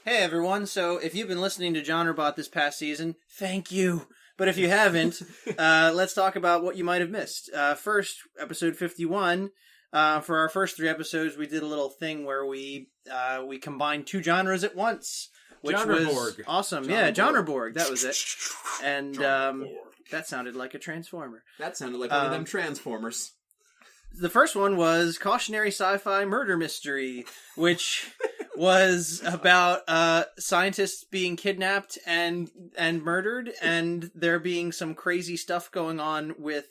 Hey everyone, so if you've been listening to GenreBot this past season, thank you. But if you haven't, let's talk about what you might have missed. First, episode 51, for our first 3 episodes, we did a little thing where we combined 2 genres at once. Which was awesome. GenreBorg, that was it. And that sounded like a Transformer. That sounded like one of them Transformers. The first one was Cautionary Sci-Fi Murder Mystery, which was about scientists being kidnapped and murdered, and there being some crazy stuff going on with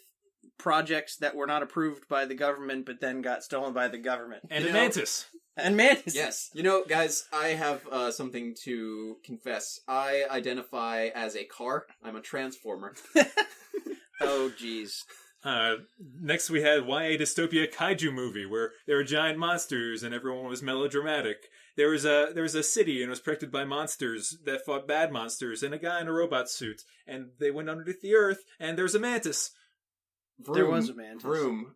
projects that were not approved by the government, but then got stolen by the government. And mantis. And mantis. Yes. You know, guys, I have something to confess. I identify as a car. I'm a Transformer. Oh, jeez. Next we had YA Dystopia Kaiju movie, where there were giant monsters and everyone was melodramatic. There was a city and it was protected by monsters that fought bad monsters and a guy in a robot suit. And they went underneath the earth and there was a mantis. Vroom, there was a mantis. Vroom.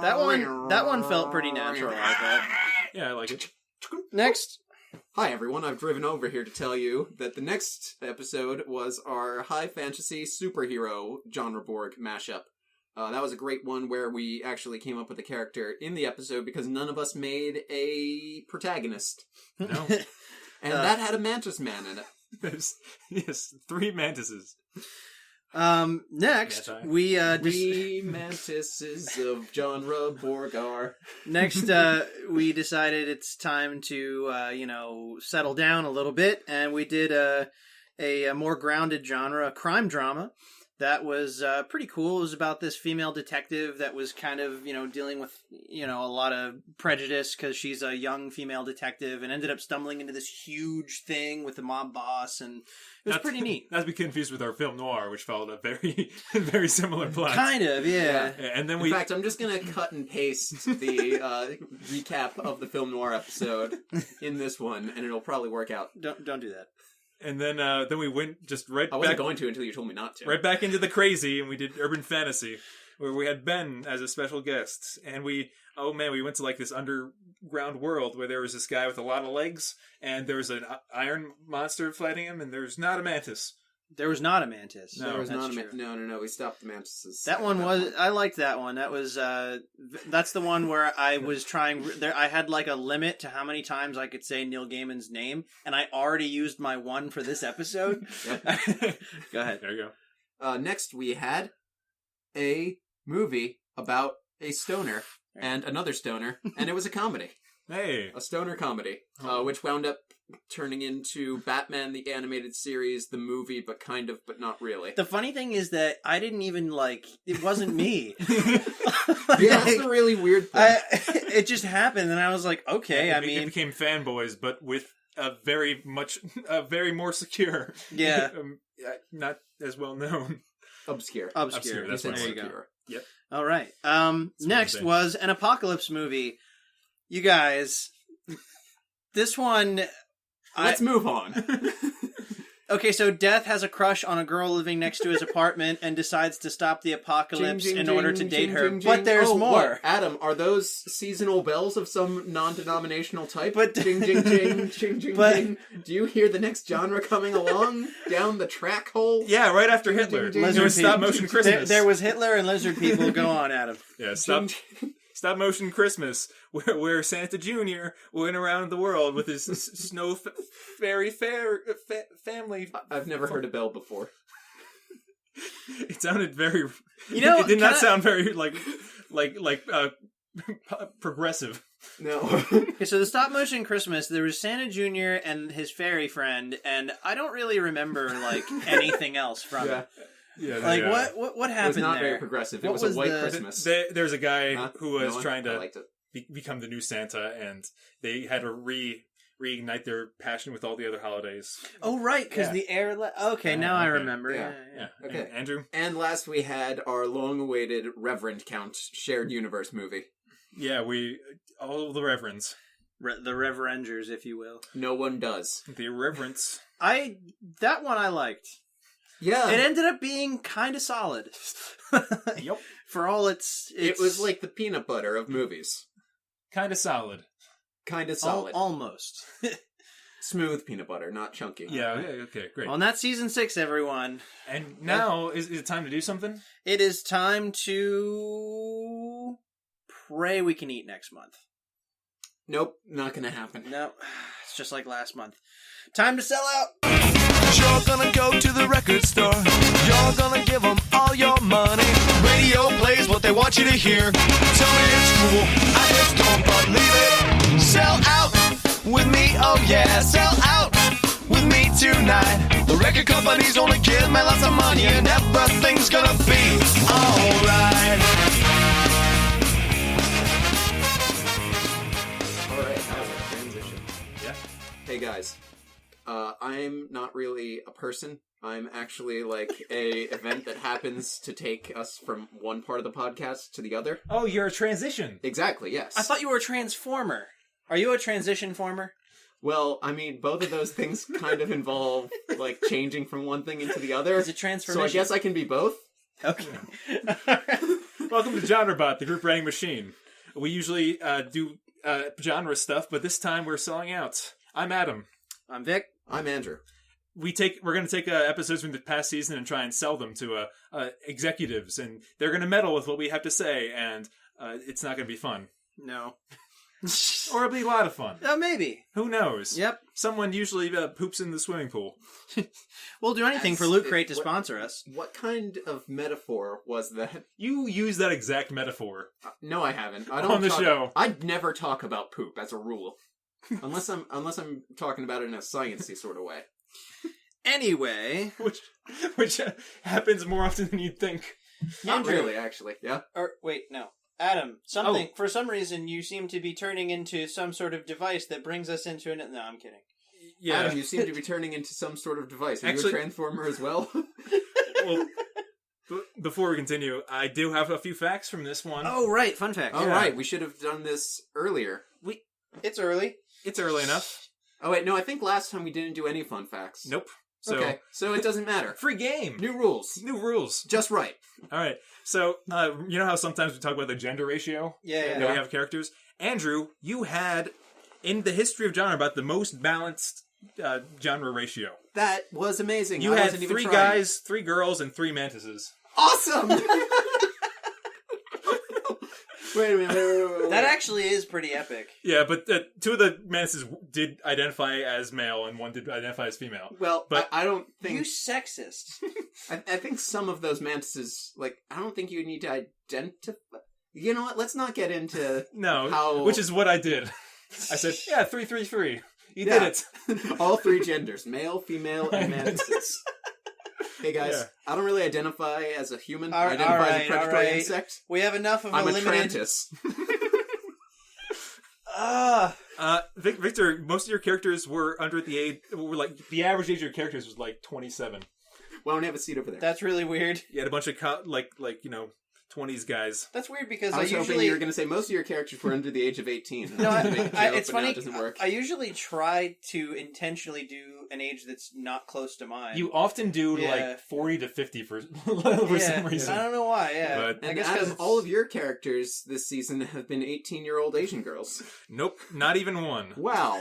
That one felt pretty natural, I thought. Yeah, I like it. Next. Hi everyone, I've driven over here to tell you that the next episode was our high fantasy superhero GenreBorg mashup. That was a great one where we actually came up with a character in the episode because none of us made a protagonist. No. And that had a mantis man in it. Yes, 3 mantises. Next, we mantises of GenreBorg are. Next, we decided it's time to, settle down a little bit, and we did a more grounded genre, a crime drama. That was pretty cool. It was about this female detective that was kind of, dealing with, a lot of prejudice because she's a young female detective and ended up stumbling into this huge thing with the mob boss, and it was pretty neat. Not to be confused with our film noir, which followed a very, very similar plot. Kind of, yeah. And then In fact, I'm just going to cut and paste the recap of the film noir episode in this one, and it'll probably work out. Don't do that. And then we went just right back... I wasn't going to until you told me not to. Right back into the crazy, and we did urban fantasy, where we had Ben as a special guest. And we went to like this underground world where there was this guy with a lot of legs, and there was an iron monster fighting him, and there's not a mantis. There was not a mantis. No, there was not a No. We stopped the mantises. That one was... I liked that one. That was... that's the one where I was trying... I had like a limit to how many times I could say Neil Gaiman's name, and I already used my one for this episode. Go ahead. There you go. Next, we had a movie about a stoner and another stoner, and it was a comedy. Hey. A stoner comedy, which wound up turning into Batman the Animated Series, the movie, but not really. The funny thing is that I didn't even, it wasn't me. Yeah, that's a really weird thing. It just happened, and I was like, okay, it became fanboys, but with a very more secure. Yeah. Not as well known. Obscure. That's there you go. Yep. All right. Next was an apocalypse movie. You guys, this one... Let's move on. Okay, so Death has a crush on a girl living next to his apartment and decides to stop the apocalypse in order to date her. But there's more. What? Adam, are those seasonal bells of some non-denominational type? But jing, jing, jing, jing, jing, jing. Do you hear the next genre coming along down the track hole? Yeah, right after Hitler. There was Stop Motion Christmas. There was Hitler and lizard people. Go on, Adam. Yeah, Stop Motion Christmas, where Santa Jr. went around the world with his snow fairy family. I've never heard a bell before. It sounded very... it did not sound very, progressive. No. Okay, so the Stop Motion Christmas, there was Santa Jr. and his fairy friend, and I don't really remember, anything else from it. Yeah, what happened there? It was not very progressive. It was a white Christmas. There's a guy who was trying to become the new Santa, and they had to reignite their passion with all the other holidays. Oh, right, because the air... Okay, now I remember. Yeah. Okay. And Andrew? And last we had our long-awaited Reverend Count shared universe movie. Yeah, all the reverends. The Reverenders, if you will. No one does. The irreverence. That one I liked. Yeah. It ended up being kind of solid. Yep. For all its... It was like the peanut butter of movies. Kind of solid. Kind of solid. Almost. Smooth peanut butter, not chunky. Yeah, okay, great. Well, and that's season 6, everyone. And now, is it time to do something? It is time to pray we can eat next month. Nope, not gonna happen. No, it's just like last month. Time to sell out! You're gonna go to the record store. You're gonna give them all your money. Radio plays what they want you to hear. Tell me it's cool, I just don't believe it. Sell out with me, oh yeah. Sell out with me tonight. The record companies only give me lots of money, and everything's gonna be alright. Alright, that was a transition. Yeah. Hey guys, I'm not really a person. I'm actually like a event that happens to take us from one part of the podcast to the other. Oh, you're a transition. Exactly, yes. I thought you were a transformer. Are you a transition former? Well, I mean, both of those things kind of involve, like, changing from one thing into the other. It's a transformation. So I guess I can be both. Okay. Welcome to GenreBot, the group writing machine. We usually do genre stuff, but this time we're selling out. I'm Adam. I'm Vic. I'm Andrew. We're going to take episodes from the past season and try and sell them to executives, and they're going to meddle with what we have to say, and it's not going to be fun. No. Or it'll be a lot of fun. Maybe. Who knows? Yep. Someone usually poops in the swimming pool. We'll do anything for Loot Crate to sponsor us. What kind of metaphor was that? You use that exact metaphor. No, I haven't. I don't On the show. I'd never talk about poop as a rule. unless I'm talking about it in a sciencey sort of way. Anyway. Which happens more often than you'd think. Not Andrew. really, actually. Yeah? Or, wait, no. Adam, for some reason, you seem to be turning into some sort of device that brings us into an... No, I'm kidding. Yeah. Adam, you seem to be turning into some sort of device. Are Actually- you a transformer as well? Well, before we continue, I do have a few facts from this one. Oh, right. Fun fact. All Yeah. right, we should have done this earlier. It's early. It's early enough. Oh, wait, no, I think last time we didn't do any fun facts. Nope. So, Okay, so it doesn't matter. free game. New rules. New rules. Just right. All right. So, you know how sometimes we talk about the gender ratio? Yeah. That we have characters? Andrew, you had, in the history of genre, about the most balanced genre ratio. That was amazing. You I had wasn't even 3 trying. guys, 3 girls, and 3 mantises. Awesome! Wait a minute. That actually is pretty epic. Yeah, but 2 of the mantises did identify as male, and 1 did identify as female. Well, But- I don't think... You sexist. I think some of those mantises, like, I don't think you need to identify... You know what? Let's not get into No, how... which is what I did. I said, yeah, 333. You Yeah. did it. all 3 genders. Male, female, and mantises. Hey guys, Yeah. I don't really identify as a human. All I right, identify all as a right, predatory all right. insect. We have enough of I'm a a limited... Trantis. Victor, most of your characters were under the age... Were like the average age of your characters was like 27. Why don't you have a seat over there? That's really weird. You had a bunch of, 20s guys. That's weird because I was hoping usually... you were going to say most of your characters were under the age of 18. No, To make a joke, it's but now funny. it doesn't work. I usually try to intentionally do an age that's not close to mine. You often do Yeah. like 40 to 50 for Yeah, some reason. I don't know why. Yeah, But- I And guess Adam, because all of your characters this season have been 18-year-old Asian girls. Nope, not even one. Wow.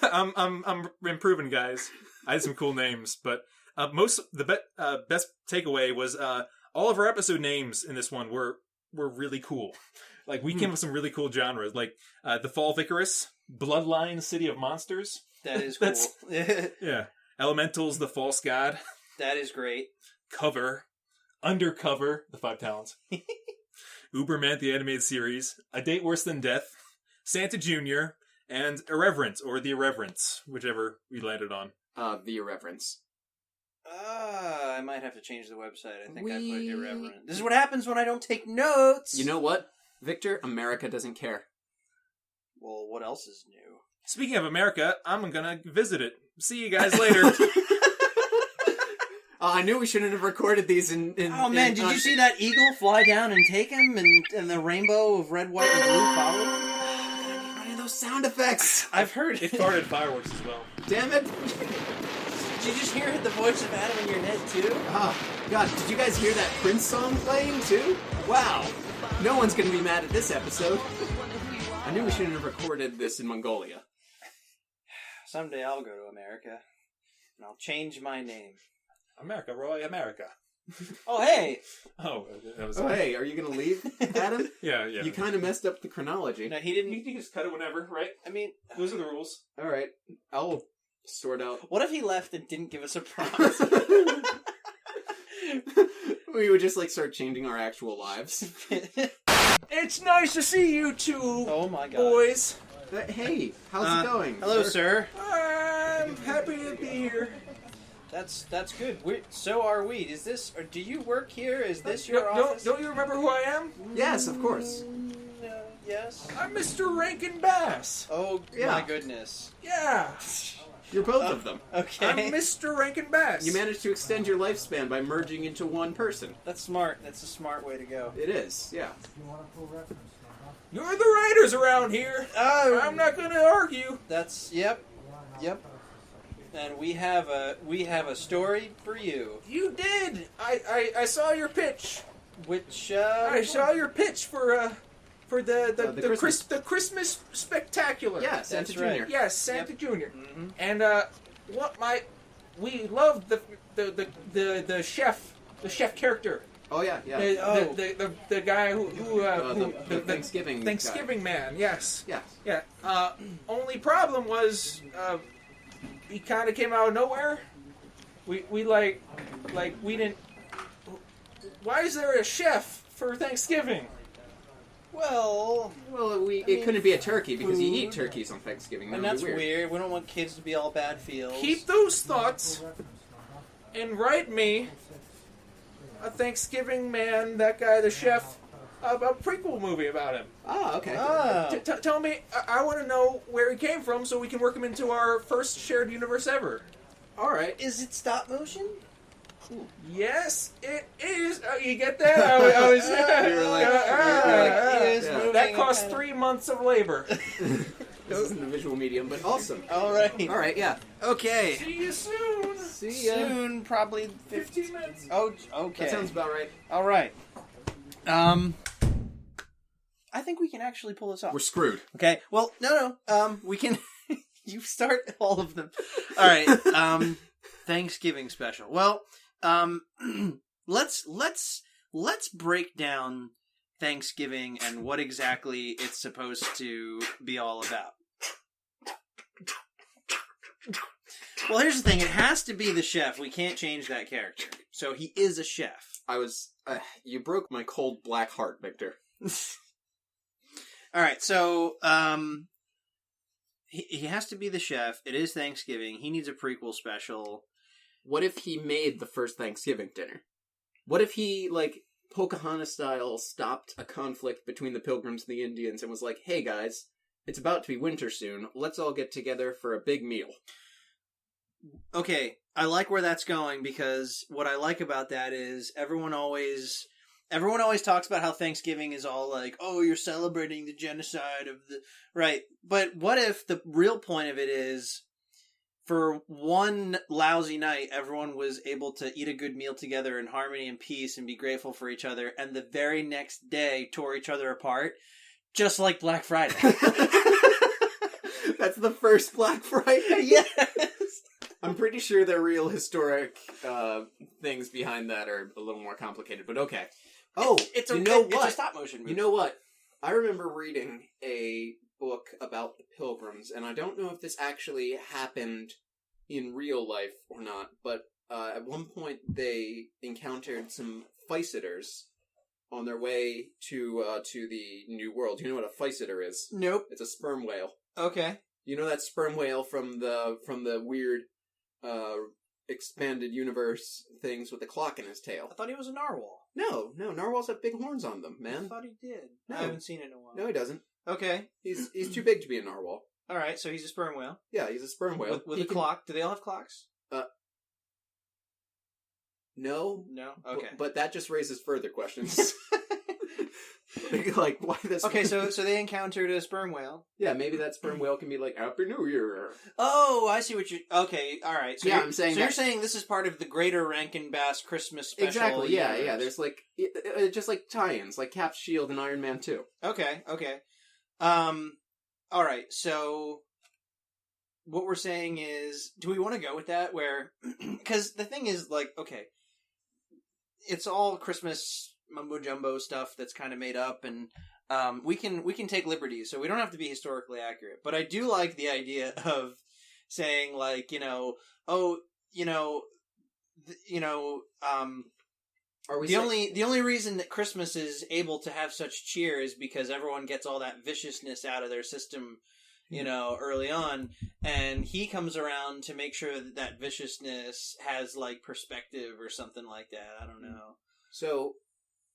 I'm improving, guys. I had some cool names, but best takeaway was all of our episode names in this one were really cool. Like we came up with some really cool genres, like the Fall of Icarus, Bloodline, City of Monsters. that is cool. Yeah, Elementals, the False God, That is great. Cover, Undercover, the 5 Talents, Uberman, the animated series, A Date Worse Than Death, Santa Jr., and Irreverence, or The Irreverence, whichever we landed on. The irreverence. I might have to change the website. I think I put irreverent. This is what happens when I don't take notes. You know what, Victor? America doesn't care. Well, what else is new? Speaking of America, I'm gonna visit it. See you guys later. I knew we shouldn't have recorded these in Oh man, did you see that eagle fly down and take him, and the rainbow of red, white, and blue followed? What are those sound effects? I've heard It farted fireworks as well. Damn it! Did you just hear the voice of Adam in your head too? Oh, God, did you guys hear that Prince song playing, too? Wow. No one's gonna be mad at this episode. I knew we shouldn't have recorded this in Mongolia. Someday I'll go to America, and I'll change my name. America, Roy, America. Oh, hey! Oh, that was. Oh, hey, are you going to leave, Adam? Yeah. You kind of messed up the chronology. No, he didn't. You can just cut it whenever, right? I mean, Those are the rules. All right, I'll sort out. what if he left and didn't give us a promise? We would just like start changing our actual lives. It's nice to see you two, Oh my god. boys. Hey, how's it going? Hello, sir. I'm happy to be here. That's good. So are we. Is this, or do you work here? Is this your office? Don't you remember who I am? Yes, of course. Yes. I'm Mr. Rankin Bass. Oh Yeah. my goodness. Yeah. You're both of them. Okay. I'm Mr. Rankin Bass. You managed to extend your lifespan by merging into one person. That's smart. That's a smart way to go. It is, yeah. You're the writers around here. Oh, I'm not going to argue. That's yep. And we have a story for you. You did. I saw your pitch. Which I saw your pitch for the Christmas. Christmas spectacular. Yeah, Santa That's right. Jr. Yes, Santa Jr. Mhm. And we loved the chef character. Oh, yeah, yeah. The guy who The Thanksgiving Thanksgiving man. Yes. guy. Yeah. Only problem was he kind of came out of nowhere. We didn't. Why is there a chef for Thanksgiving? well, Well, mean, it couldn't be a turkey because you food. eat turkeys on Thanksgiving. and That that's would be weird. We don't want kids to be all bad feels. Keep those thoughts and write me a Thanksgiving man, that guy, the chef, a prequel movie about him. Ah, okay. Tell me, I want to know where he came from so we can work him into our first shared universe ever. All right. Is it stop motion? Yes, it is. You get that? I was It is moving that and cost kinda- 3 months of labor. This isn't a visual medium, but awesome. All right. All right, yeah. Okay. See you soon. See ya. Soon, probably 15 minutes. Oh, okay. That sounds about right. All right. I think we can actually pull this off. We're screwed. Okay. Well, no. We can. You start all of them. All right. Thanksgiving special. Well, let's break down Thanksgiving and what exactly it's supposed to be all about. Well, here's the thing. It has to be the chef. We can't change that character. So he is a chef. You broke my cold black heart, Victor. All right. So, he has to be the chef. It is Thanksgiving. He needs a prequel special. What if he made the first Thanksgiving dinner? What if he, like, Pocahontas style, stopped a conflict between the Pilgrims and the Indians and was like, hey guys, it's about to be winter soon. Let's all get together for a big meal. Okay, I like where that's going because what I like about that is everyone always talks about how Thanksgiving is all like, oh, you're celebrating the genocide of the... Right, but what if the real point of it is, for one lousy night, everyone was able to eat a good meal together in harmony and peace and be grateful for each other, and the very next day tore each other apart, just like Black Friday. That's the first Black Friday? Yes! I'm pretty sure the real historic things behind that are a little more complicated, but okay. Oh, It's you know what? It's a stop motion movie. You know what? I remember reading a book about the Pilgrims, and I don't know if this actually happened in real life or not, but at one point they encountered some Physeaters on their way to the New World. You know what a Physeater is? Nope. It's a sperm whale. Okay. You know that sperm whale from the weird expanded universe things with the clock in his tail? I thought he was a narwhal. No, narwhals have big horns on them, I man. thought he did. No. I haven't seen it in a while. No, he doesn't. Okay. He's too big to be a narwhal. All right, so he's a sperm whale. Yeah, he's a sperm whale. With He a can- clock. Do they all have clocks? No. No? Okay. But that just raises further questions. Like, why this? Okay, so they encountered a sperm whale. Yeah, maybe that sperm whale can be like, Happy New Year. Oh, I see what you... Okay, all right. So Yeah, you're- I'm saying So that- you're saying this is part of the greater Rankin Bass Christmas special Exactly, yeah. universe. There's like, just like tie-ins, like Cap's Shield and Iron Man 2. Okay. All right, so what we're saying is, do we want to go with that? Where, because the thing is, like, okay, it's all Christmas mumbo jumbo stuff that's kind of made up, and we can take liberties, so we don't have to be historically accurate. But I do like the idea of saying, like, are we the only reason that Christmas is able to have such cheer is because everyone gets all that viciousness out of their system, early on, and he comes around to make sure that that viciousness has, like, perspective or something like that. I don't know. So,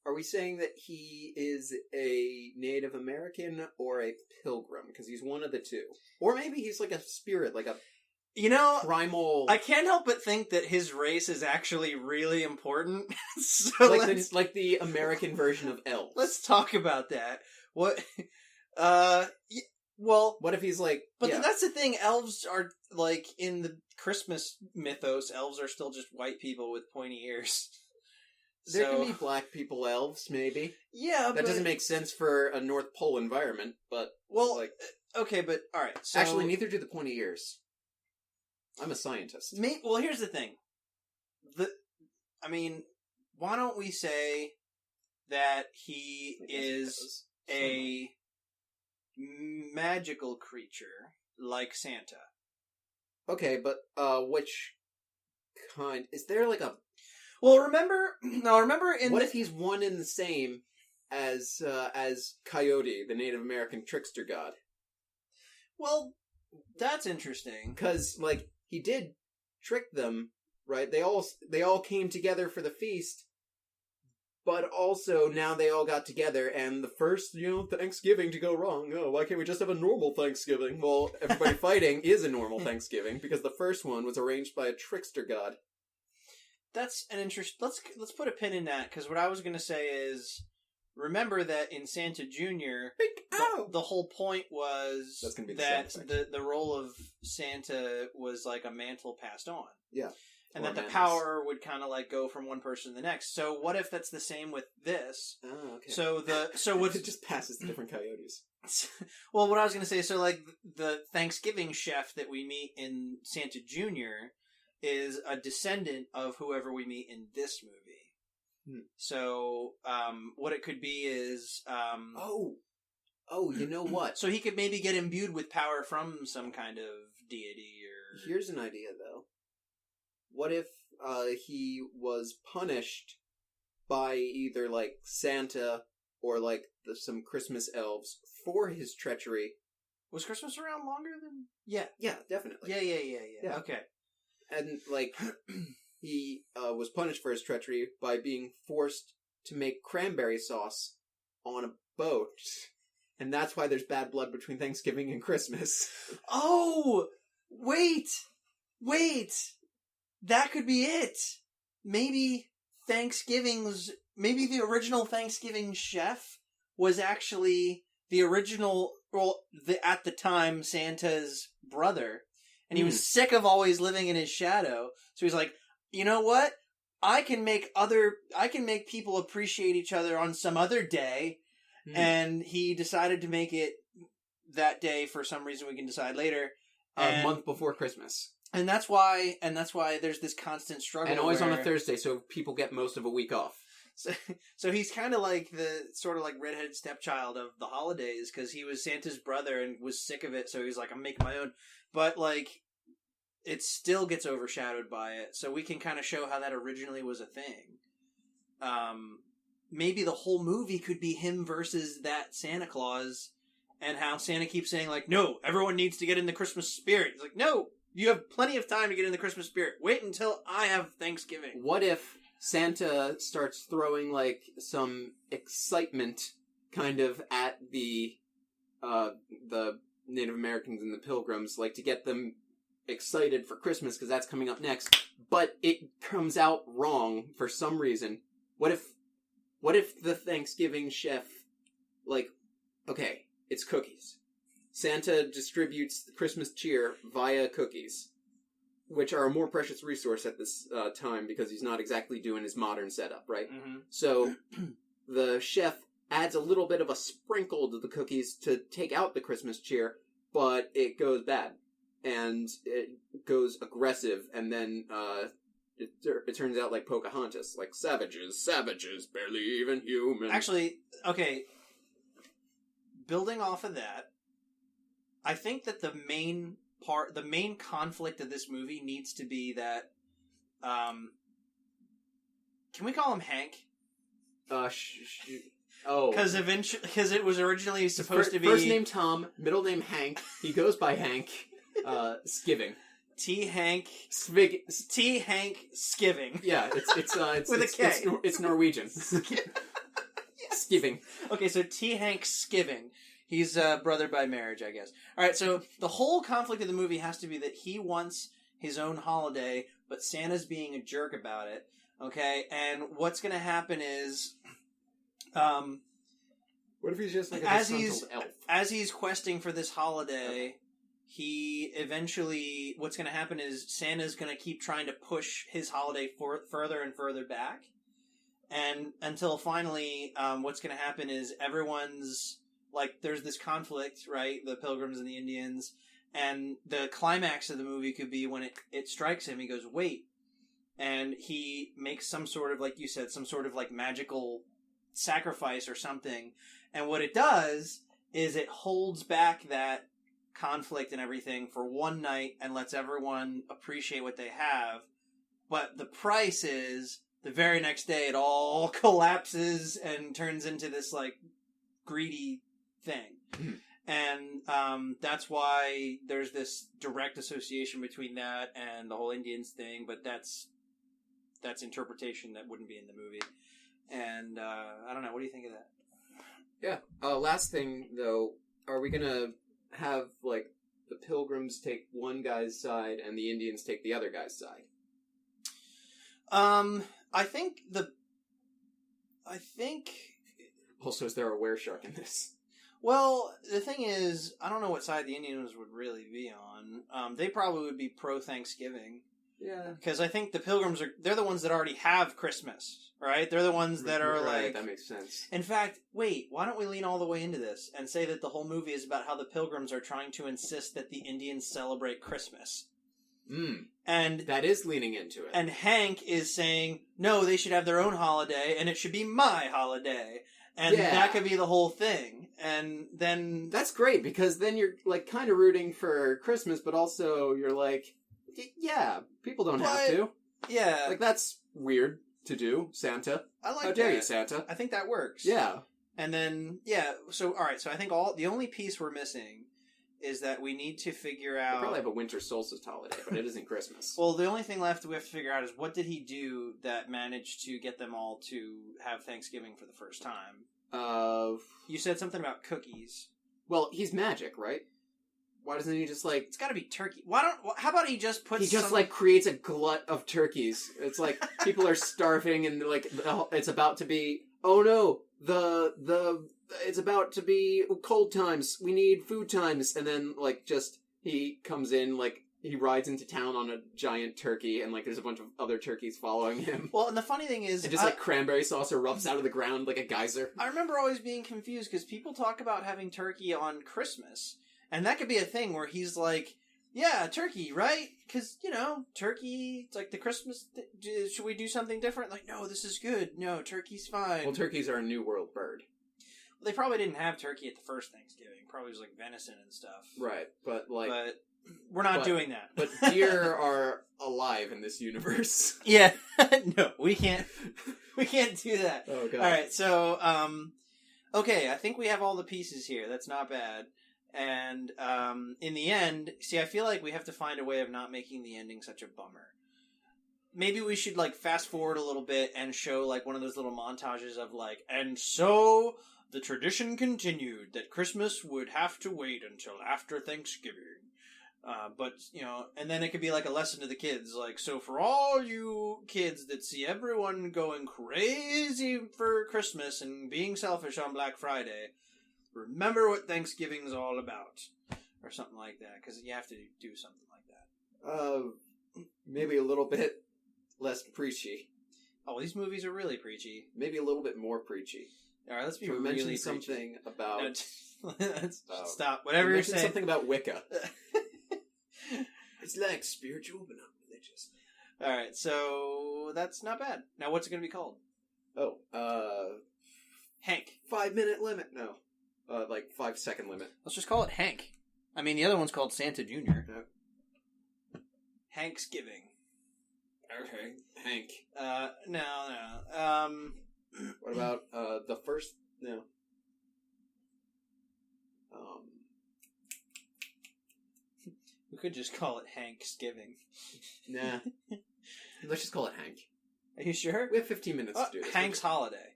are we saying that he is a Native American or a pilgrim? Because he's one of the two. Or maybe he's like a spirit, like a primal... I can't help but think that his race is actually really important. So like the American version of elves. Let's talk about that. What... Well, what if he's like... But that's the thing, elves are, like, in the Christmas mythos, elves are still just white people with pointy ears. There can be black people elves, maybe. Yeah, That doesn't make sense for a North Pole environment, but... Well, okay, but, alright, so... Actually, neither do the pointy ears. I'm a scientist. Well, here's the thing. Why don't we say that he is a magical creature like Santa? Okay, but which kind? Is there like a... Well, remember in what if he's one and the same as Coyote, the Native American trickster god? Well, that's interesting. Because, like, he did trick them, right? They all came together for the feast, but also now they all got together, and the first, Thanksgiving to go wrong. Oh, why can't we just have a normal Thanksgiving? Well, everybody fighting is a normal Thanksgiving, because the first one was arranged by a trickster god. That's an interest. Let's put a pin in that, because what I was going to say is, remember that in Santa Jr., the whole point was that the role of Santa was like a mantle passed on. Yeah. And that the power would kind of like go from one person to the next. So what if that's the same with this? Oh, okay. So what it just passes the different coyotes. Well, what I was going to say, so like the Thanksgiving chef that we meet in Santa Jr. is a descendant of whoever we meet in this movie. So, what it could be is, you know what? So he could maybe get imbued with power from some kind of deity or... Here's an idea, though. What if, he was punished by either, like, Santa or, like, some Christmas elves for his treachery? Was Christmas around longer than... Yeah. Yeah, definitely. Yeah. Okay. And, like... He was punished for his treachery by being forced to make cranberry sauce on a boat. And that's why there's bad blood between Thanksgiving and Christmas. Oh! Wait! That could be it! Maybe the original Thanksgiving chef was actually the original, at the time, Santa's brother. And he was sick of always living in his shadow. So he's like, you know what? I can make people appreciate each other on some other day. And he decided to make it that day for some reason we can decide later. A month before Christmas. And that's why there's this constant struggle. And always on a Thursday, so people get most of a week off. So he's kind of like the sort of like redheaded stepchild of the holidays, because he was Santa's brother and was sick of it, so he's like, I'm making my own. But like... it still gets overshadowed by it, so we can kind of show how that originally was a thing. Maybe the whole movie could be him versus that Santa Claus, and how Santa keeps saying, like, no, everyone needs to get in the Christmas spirit. He's like, no, you have plenty of time to get in the Christmas spirit. Wait until I have Thanksgiving. What if Santa starts throwing, like, some excitement kind of at the Native Americans and the Pilgrims, like, to get them excited for Christmas because that's coming up next, but it comes out wrong for some reason. What if the Thanksgiving chef, like, okay, it's cookies. Santa distributes the Christmas cheer via cookies, which are a more precious resource at this time because he's not exactly doing his modern setup, right? Mm-hmm. So the chef adds a little bit of a sprinkle to the cookies to take out the Christmas cheer, but it goes bad. And it goes aggressive, and then it turns out like Pocahontas, like savages, barely even human. Actually, okay, building off of that, I think that the main conflict of this movie needs to be that, can we call him Hank? Because it was originally supposed to be... First name Tom, middle name Hank, he goes by Hank, Skiving. T. Hank Skiving. Yeah, it's with a K. It's Norwegian. Skiving. Okay, so T. Hank Skiving. He's brother by marriage, I guess. All right, so the whole conflict of the movie has to be that he wants his own holiday, but Santa's being a jerk about it. Okay, and what's going to happen is, what if he's just like a disgruntled elf? As he's questing for this holiday, he eventually, what's going to happen is Santa's going to keep trying to push his holiday further and further back, and until finally, what's going to happen is everyone's, like, there's this conflict, right? The Pilgrims and the Indians, and the climax of the movie could be when it strikes him, he goes, wait, and he makes some sort of, like you said, some sort of, like, magical sacrifice or something, and what it does is it holds back that conflict and everything for one night and lets everyone appreciate what they have, but the price is the very next day it all collapses and turns into this, like, greedy thing. And that's why there's this direct association between that and the whole Indians thing, but that's interpretation that wouldn't be in the movie. And I don't know, what do you think of that? Yeah. Last thing, though, are we gonna have, like, the Pilgrims take one guy's side and the Indians take the other guy's side? I think... Also, is there a were-shark in this? Well, the thing is, I don't know what side the Indians would really be on. They probably would be pro-Thanksgiving. Yeah. Because I think the Pilgrims they're the ones that already have Christmas, right? They're the ones that are like... that makes sense. In fact, wait, why don't we lean all the way into this and say that the whole movie is about how the Pilgrims are trying to insist that the Indians celebrate Christmas. And that is leaning into it. And Hank is saying, no, they should have their own holiday, and it should be my holiday. And that could be the whole thing. And then... That's great, because then you're, like, kind of rooting for Christmas, but also you're like, yeah, people don't have to. Yeah. Like, that's weird to do, Santa. I like How dare you, Santa? I think that works. Yeah. And then, so, alright, so I think the only piece we're missing is that we need to figure out... We probably have a winter solstice holiday, but it isn't Christmas. Well, the only thing left we have to figure out is what did he do that managed to get them all to have Thanksgiving for the first time? You said something about cookies. Well, he's magic, right? Why doesn't he just, like... It's gotta be turkey. How about he just puts like, creates a glut of turkeys. It's like, people are starving and, like, it's about to be... Oh, no! It's about to be cold times. We need food times. And then, like, just, he comes in, like, he rides into town on a giant turkey, and, like, there's a bunch of other turkeys following him. Well, and the funny thing is... And just, like, cranberry sauce erupts out of the ground like a geyser. I remember always being confused, because people talk about having turkey on Christmas. And that could be a thing where he's like, yeah, turkey, right? Because, turkey, it's like the Christmas... should we do something different? Like, no, this is good. No, turkey's fine. Well, turkeys are a New World bird. Well, they probably didn't have turkey at the first Thanksgiving. Probably was, like, venison and stuff. Right, but, like... But we're not doing that. But deer are alive in this universe. Yeah. No, we can't do that. Oh, God. All right, so, okay, I think we have all the pieces here. That's not bad. And in the end, see, I feel like we have to find a way of not making the ending such a bummer. Maybe we should, like, fast forward a little bit and show, like, one of those little montages of, like, and so the tradition continued that Christmas would have to wait until after Thanksgiving. But, and then it could be like a lesson to the kids, like, so for all you kids that see everyone going crazy for Christmas and being selfish on Black Friday, remember what Thanksgiving's all about. Or something like that, because you have to do something like that. Maybe a little bit less preachy. Oh, these movies are really preachy. Maybe a little bit more preachy. All right, let's be to really mention preachy. something about... No, let's Oh. stop. Whatever you're mention saying. something about Wicca. It's like spiritual, but not religious. All right, so that's not bad. Now, what's it going to be called? Oh, Hank. 5-minute limit. No. Like 5-second limit. Let's just call it Hank. I mean, the other one's called Santa Jr. Yeah. Hanksgiving. Okay. Hank. No. What about, the first... No. We could just call it Hanksgiving. Nah. Let's just call it Hank. Are you sure? We have 15 minutes to do this. Hank's Holiday.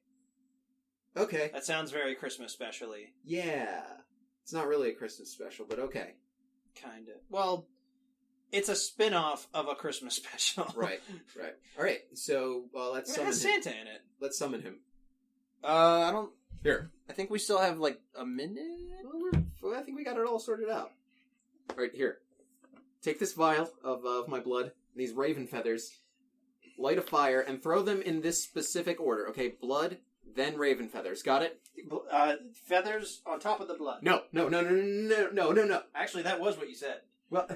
Okay. That sounds very Christmas specially. Yeah. It's not really a Christmas special, but okay. Kind of. Well, it's a spin-off of a Christmas special. Right. Alright, so, let's It summon has him. Santa in it. Let's summon him. I don't... Here. I think we still have, like, a minute? Well, I think we got it all sorted out. Alright, here. Take this vial of my blood, these raven feathers, light a fire, and throw them in this specific order. Okay, blood, then raven feathers. Got it? Feathers on top of the blood. No. Actually, that was what you said. Well,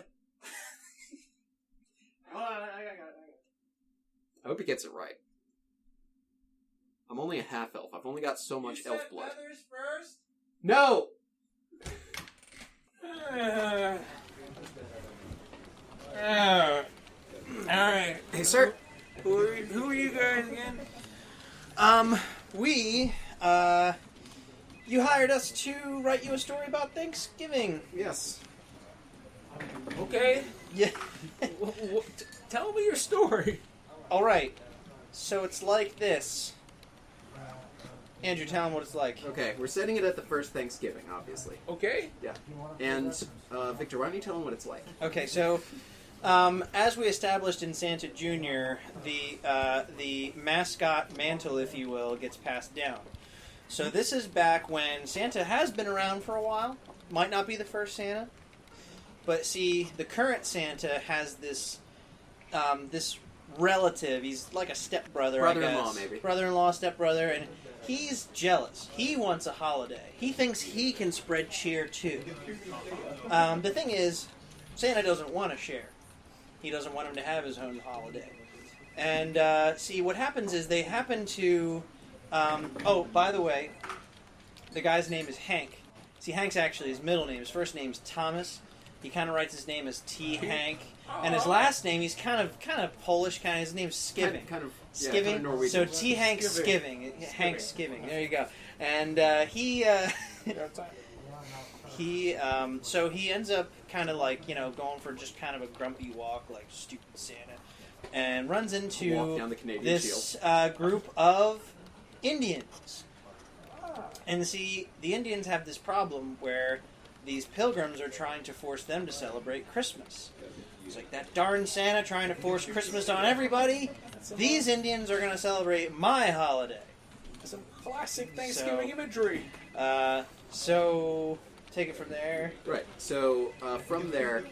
Hold on, I got it. I hope he gets it right. I'm only a half elf. I've only got so much elf blood. Feathers first? No! Alright. Hey, sir. Who are you guys again? You hired us to write you a story about Thanksgiving. Yes. Okay. Yeah. Tell me your story. Alright. So it's like this. Andrew, tell him what it's like. Okay, we're setting it at the first Thanksgiving, obviously. Okay. Yeah. And, Victor, why don't you tell him what it's like? Okay, so as we established in Santa Jr., the mascot mantle, if you will, gets passed down. So this is back when Santa has been around for a while. Might not be the first Santa, but see, the current Santa has this this relative. He's like a stepbrother, I Brother-in-law, guess. maybe. Brother-in-law, stepbrother, and he's jealous. He wants a holiday. He thinks he can spread cheer too. The thing is, Santa doesn't want to share. He doesn't want him to have his own holiday. And see, what happens is they happen to... oh, by the way, the guy's name is Hank. See, Hank's actually his middle name. His first name's Thomas. He kind of writes his name as T. Hank. And his last name, he's kind of Polish, his name's Skiving. Kind of Skiving. Norwegian. So T. Hank Skiving. Hank Skiving. There you go. And so he ends up kind of like, going for just kind of a grumpy walk, like stupid Santa, and runs Walk into down the Canadian this Shield. group of Indians. And see, the Indians have this problem where these pilgrims are trying to force them to celebrate Christmas. It's like, that darn Santa trying to force Christmas on everybody. These Indians are going to celebrate my holiday. Some classic Thanksgiving imagery. So take it from there. Right. So from there,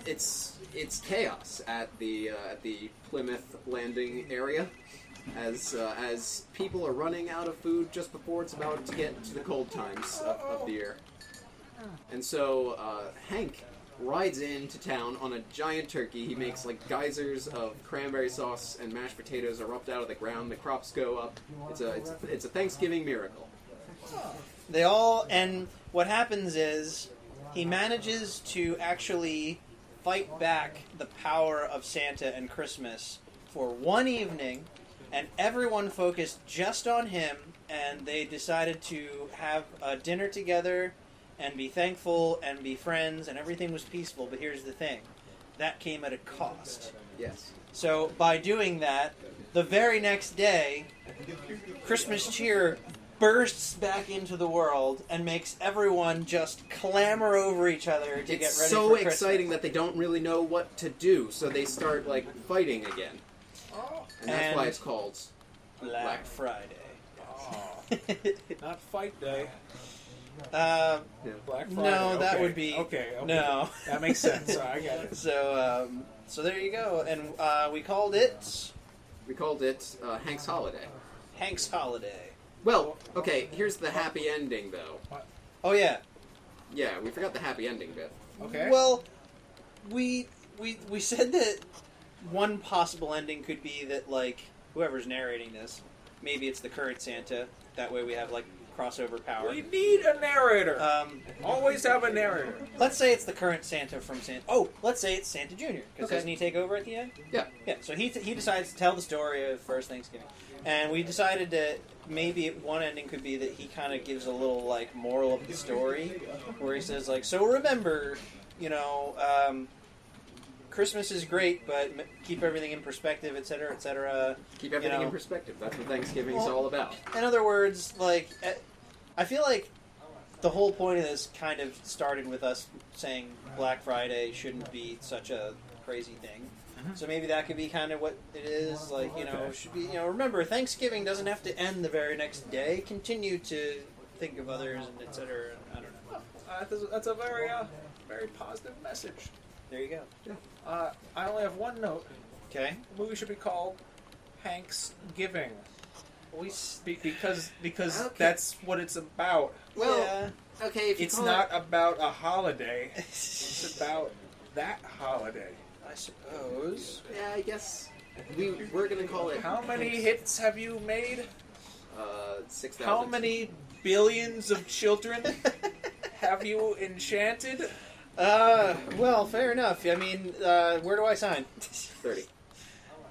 it's chaos at the Plymouth landing area, as people are running out of food just before it's about to get to the cold times of the year. And so Hank rides into town on a giant turkey. He makes like geysers of cranberry sauce, and mashed potatoes erupt out of the ground. The crops go up. It's a Thanksgiving miracle. And what happens is he manages to actually fight back the power of Santa and Christmas for one evening, and everyone focused just on him, and they decided to have a dinner together and be thankful and be friends, and everything was peaceful. But here's the thing. That came at a cost. Yes. So by doing that, the very next day, Christmas cheer bursts back into the world and makes everyone just clamor over each other to get ready It's for so Christmas. exciting that they don't really know what to do, so they start like fighting again. And that's why it's called Black Friday. Not fight day. Black Friday. No, that okay. would be... Okay. No. That makes sense. I got it. So there you go. And we called it... We called it Hank's Holiday. Hank's Holiday. Well, okay, here's the happy ending, though. Oh yeah. Yeah, we forgot the happy ending bit. Okay. Well, we said that one possible ending could be that, like, whoever's narrating this, maybe it's the current Santa. That way we have, like, crossover power. We need a narrator. Always have a narrator. Let's say it's the current Santa from Santa. Oh, let's say it's Santa Jr. Because Okay. doesn't he take over at the end? Yeah. Yeah. So he decides to tell the story of first Thanksgiving, and we decided that maybe one ending could be that he kind of gives a little like moral of the story, where he says like, so remember, Christmas is great, but keep everything in perspective, etc., etc. Keep everything in perspective. That's what Thanksgiving's all about. In other words, like, I feel like the whole point of this kind of started with us saying Black Friday shouldn't be such a crazy thing. So maybe that could be kind of what it is. Like, should be, remember, Thanksgiving doesn't have to end the very next day. Continue to think of others and etc. I don't know. That's a very very positive message. There you go. I only have one note. Okay. The movie should be called Hank's Giving. Because Okay. that's what it's about. Well, yeah. okay, if you It's call not about a holiday. It's about that holiday. I suppose. Yeah, I guess we're gonna call it. How many Hank's- hits have you made? 6,000. How many billions of children have you enchanted? Well, fair enough. I mean, where do I sign? 30.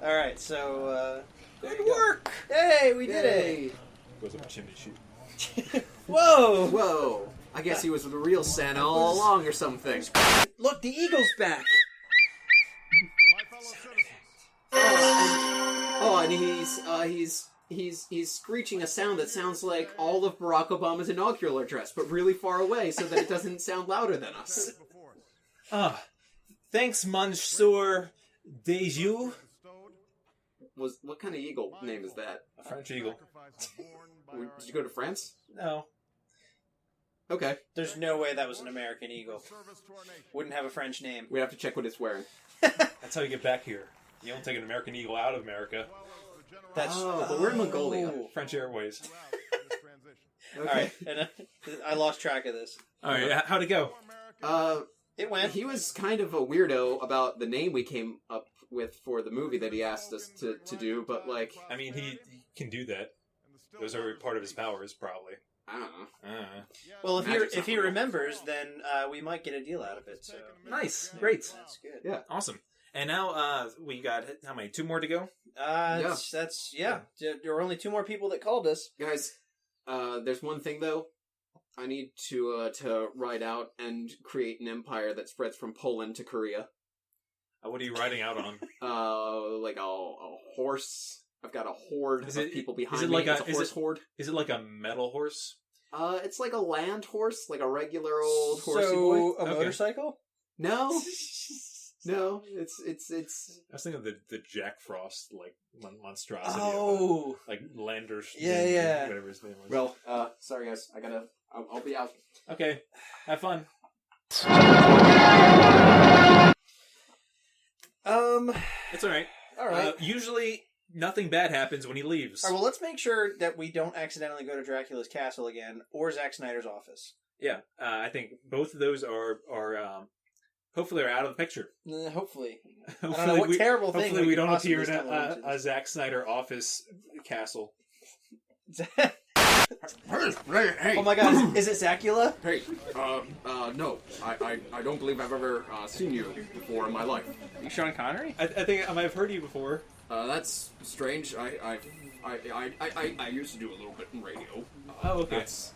All right, so Good work! hey, we did Yay. Goes up a chimney chute. it. Whoa! Whoa! I guess he was the real Santa all along, or something. Look, the eagle's back. Oh, and he's screeching a sound that sounds like all of Barack Obama's inaugural address, but really far away, so that it doesn't sound louder than us. Thanks, Monsieur Dejoux. What kind of eagle name is that? A French eagle. Did you go to France? No. Okay, There's no way that was an American eagle. Wouldn't have a French name. we have to check what it's wearing. That's how you get back here. You don't take an American eagle out of America. That's But we're in Mongolia. French Airways. Okay. All right, and I lost track of this. All right, how'd it go? It went. He was kind of a weirdo about the name we came up with for the movie that he asked us to do, but like, I mean, he can do that. Those are part of his powers, probably. I don't know. Well, Magic's if he not real. remembers, then we might get a deal out of it. So Nice, great, that's good. Yeah. awesome. And now we got how many? 2 more to go. That's There were only 2 more people that called us. Guys, there's one thing though. I need to ride out and create an empire that spreads from Poland to Korea. What are you riding out on? Like a horse. I've got a horde Is of it- people is behind it me. like It's a- a is horse it- horde. Is it like a metal horse? It's like a land horse, like a regular old horsey So boy. a Okay. motorcycle? No, no, it's. I was thinking of the Jack Frost like monstrosity. Oh, Like Landers. Yeah. Whatever his name was. Well, sorry guys, I'll be out. Okay, have fun. It's all right. all right. Usually, nothing bad happens when he leaves. All right, well, let's make sure that we don't accidentally go to Dracula's castle again or Zack Snyder's office. Yeah, I think both of those are hopefully are out of the picture. Hopefully. I Hopefully, don't know what terrible thing hopefully we we could don't appear in possibly stumble into. a Zack Snyder office castle. Hey, Oh my god, is it Zacula? Hey, no, I don't believe I've ever seen you before in my life. You Sean Connery? I think I might have heard you before. That's strange. I used to do a little bit in radio. Oh, okay. That's,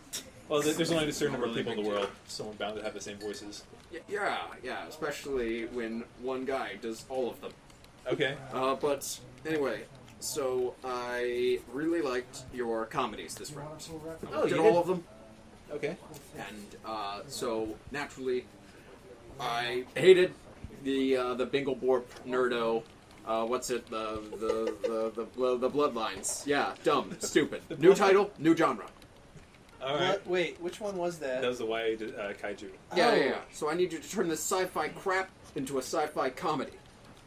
Well, there's only a certain number of really people in the big world, so we're bound to have the same voices. yeah, especially when one guy does all of them. Okay. But anyway, so I really liked your comedies this round. Oh, did you all did? of them, Okay. and so naturally, I hated the Bingle Borp Nerdo. What's it? The Bloodlines. Yeah, dumb, stupid. New title, new genre. All right. Wait, which one was that? That was the YA kaiju. Yeah. So I need you to turn this sci-fi crap into a sci-fi comedy.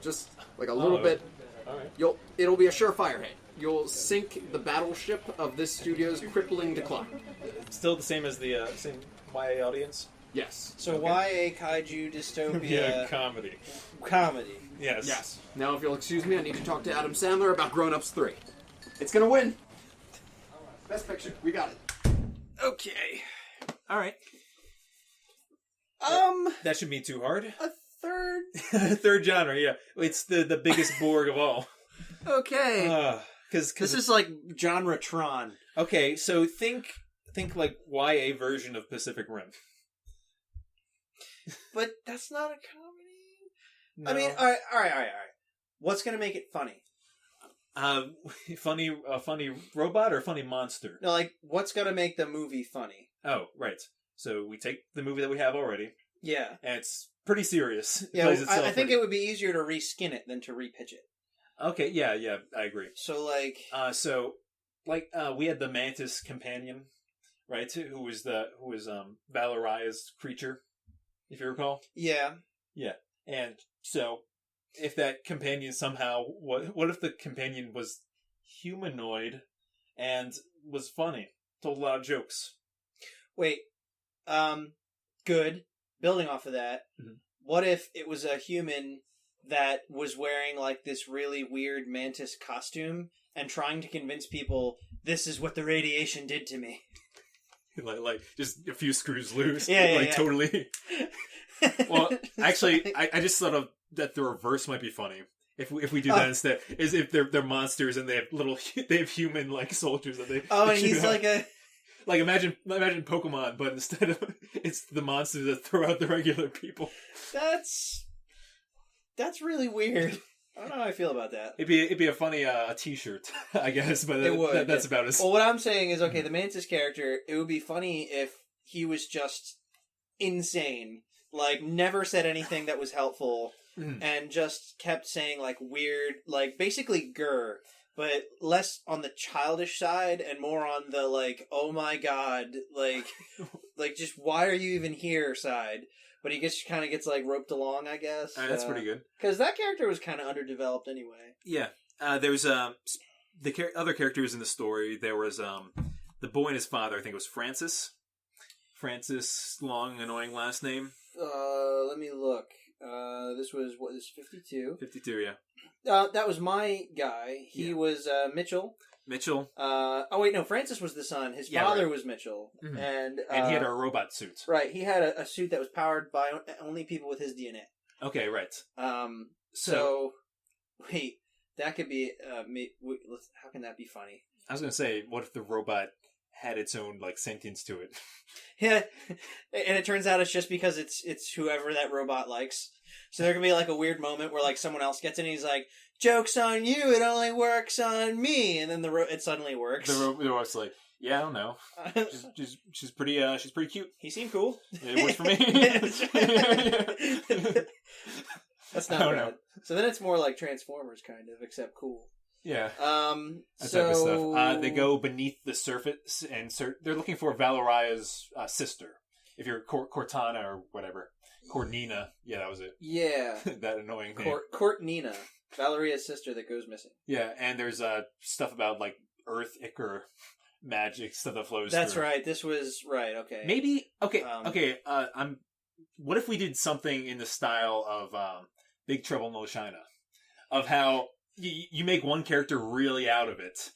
Just like a little Oh. bit All right. It'll be a surefire hit. You'll sink the battleship of this studio's crippling decline. Still the same as the same YA audience. Yes. So YA kaiju dystopia Yeah, comedy. comedy. Yes. Yes. Now, if you'll excuse me, I need to talk to Adam Sandler about Grown Ups 3. It's gonna win. Best Picture. We got it. Okay. All right. That shouldn't be too hard. A third. Third genre, yeah. It's the biggest Borg of all. Okay. Because This is like genre Tron. okay. So think like YA version of Pacific Rim. But that's not a comedy. No. I mean, all right. What's gonna make it funny? funny robot or funny monster? No, like, what's gonna make the movie funny? Oh, right. So we take the movie that we have already, Yeah. and it's pretty serious. It Yeah, plays itself I think pretty- it would be easier to reskin it than to repitch it. Okay, yeah, I agree. So, like... We had the Mantis companion, right? Who was Valeria's creature, if you recall. Yeah. And so, if that companion somehow, what if the companion was humanoid and was funny, told a lot of jokes? Wait. Good. Building off of that, what if it was a human that was wearing, like, this really weird mantis costume and trying to convince people, this is what the radiation did to me? like just a few screws loose. Yeah. Totally. Well, actually, I just thought of that the reverse might be funny. If we do that instead, is if they're monsters and they have human like soldiers that they And shoot he's out. like a... Like imagine Pokemon, but instead of it's the monsters that throw out the regular people. That's really weird. I don't know how I feel about that. It'd be a funny T-shirt, I guess, but It would. that's about as. Well, what I'm saying is, okay, the Mantis character, it would be funny if he was just insane. Like, never said anything that was helpful, and just kept saying, like, weird, like, basically grr, but less on the childish side and more on the, like, oh my god, like, just why are you even here side. But he kind of gets, like, roped along, I guess. That's pretty good. Because that character was kind of underdeveloped anyway. Yeah. There's the other characters in the story. There was the boy and his father. I think it was Francis. Francis, long, annoying last name. Let me look. This was, 52? 52, yeah. That was my guy. He was Mitchell. Mitchell. Oh wait, no, Francis was the son. His father was Mitchell, and he had a robot suit. Right, he had a suit that was powered by only people with his DNA. Okay, right. So wait, that could be. How can that be funny? I was gonna say, what if the robot had its own like sentience to it? Yeah, and it turns out it's just because it's whoever that robot likes. So there can be like a weird moment where like someone else gets in and he's like, "Joke's on you! It only works on me," and then it suddenly works. The robot's like, "Yeah, I don't know. She's pretty cute. He seemed cool. It works for me." That's not bad. So then it's more like Transformers, kind of, except cool. Yeah. That type of stuff. They go beneath the surface and they're looking for Valeria's sister. If you're Cortana or whatever. Cornina. Yeah, that was it. Yeah. That annoying name. Cortnina. Valeria's sister that goes missing. Yeah, and there's stuff about like Earth Ichor magic stuff that flows That's through. right. This was right. Okay. Maybe what if we did something in the style of Big Trouble in Little China, of how you make one character really out of it,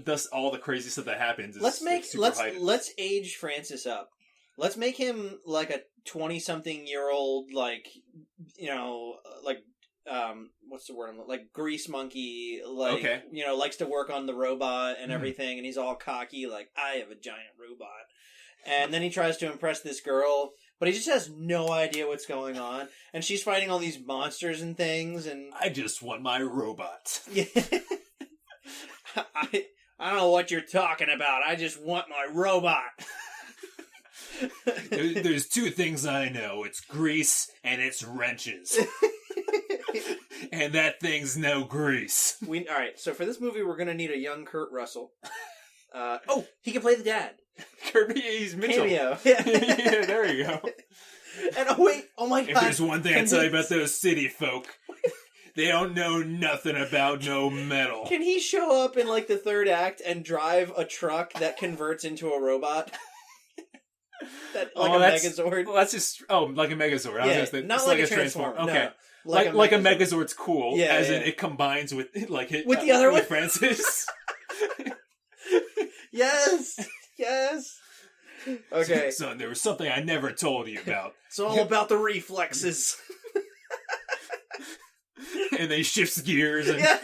thus all the crazy stuff that happens. Let's age Francis up. Let's make him like a 20-something-year-old, like, what's the word? Like grease monkey, like, okay. Likes to work on the robot and everything, and he's all cocky, like, I have a giant robot. And then he tries to impress this girl, but he just has no idea what's going on, and she's fighting all these monsters and things, and... I just want my robot. Yeah. I don't know what you're talking about. I just want my robot. There's two things I know. It's grease and it's wrenches. And that thing's no grease. All right, so for this movie, we're going to need a young Kurt Russell. He can play the dad. Kirby, he's Mitchell. Cameo. Yeah, there you go. And oh my god. If there's one thing I tell you about those city folk, They don't know nothing about no metal. Can he show up in like the third act and drive a truck that converts into a robot? That, like a Megazord? Well, that's just... Oh, like a Megazord. I was gonna say, not it's like a Transformer. Okay. No, like a Megazord's cool, Yeah, as in yeah. it combines with like With the other one? Francis. Yes! Yes! Okay. Son, there was something I never told you about. It's all about the reflexes. And they shift gears and Yeah.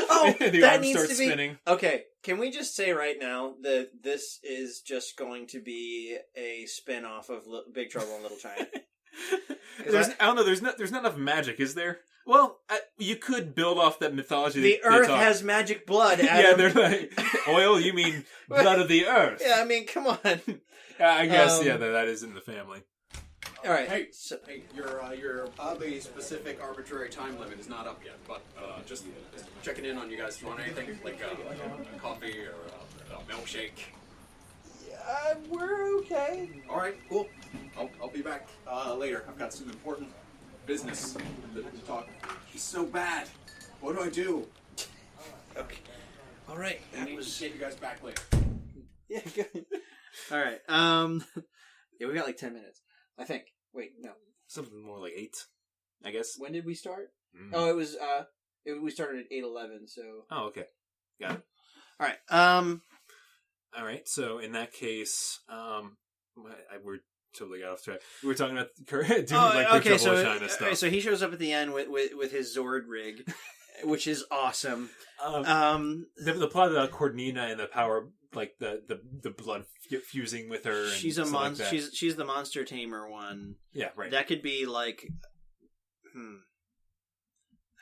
Oh, the that arm needs starts to be... spinning. Okay, can we just say right now that this is just going to be a spin-off of Big Trouble in Little China? I don't know. There's not enough magic, is there? Well, you could build off that mythology. The Earth has magic blood. Yeah, Adam. they're like oil. You mean blood of the Earth? Yeah, I mean, come on. I guess that is in the family. All right. Hey, your oddly specific arbitrary time limit is not up yet, but just checking in on you guys. If you want anything, like a coffee or a milkshake. We're okay. All right, cool. I'll be back later. I've got some important business to talk. She's so bad. What do I do? Okay. All right. I need to get you guys back later. Yeah, good. All right. Yeah, we got like 10 minutes, I think. Wait, no. Something more like 8, I guess. When did we start? Mm. Oh, it was. We started at 8:11. So. Oh, okay. Got it. All right. All right. So in that case, we're totally got off track. We were talking about doing okay. So, China stuff. So he shows up at the end with his Zord rig, which is awesome. The plot of Cornina and the power, like the blood fusing with her. And she's a monster. like she's the monster tamer one. Yeah, right. That could be like,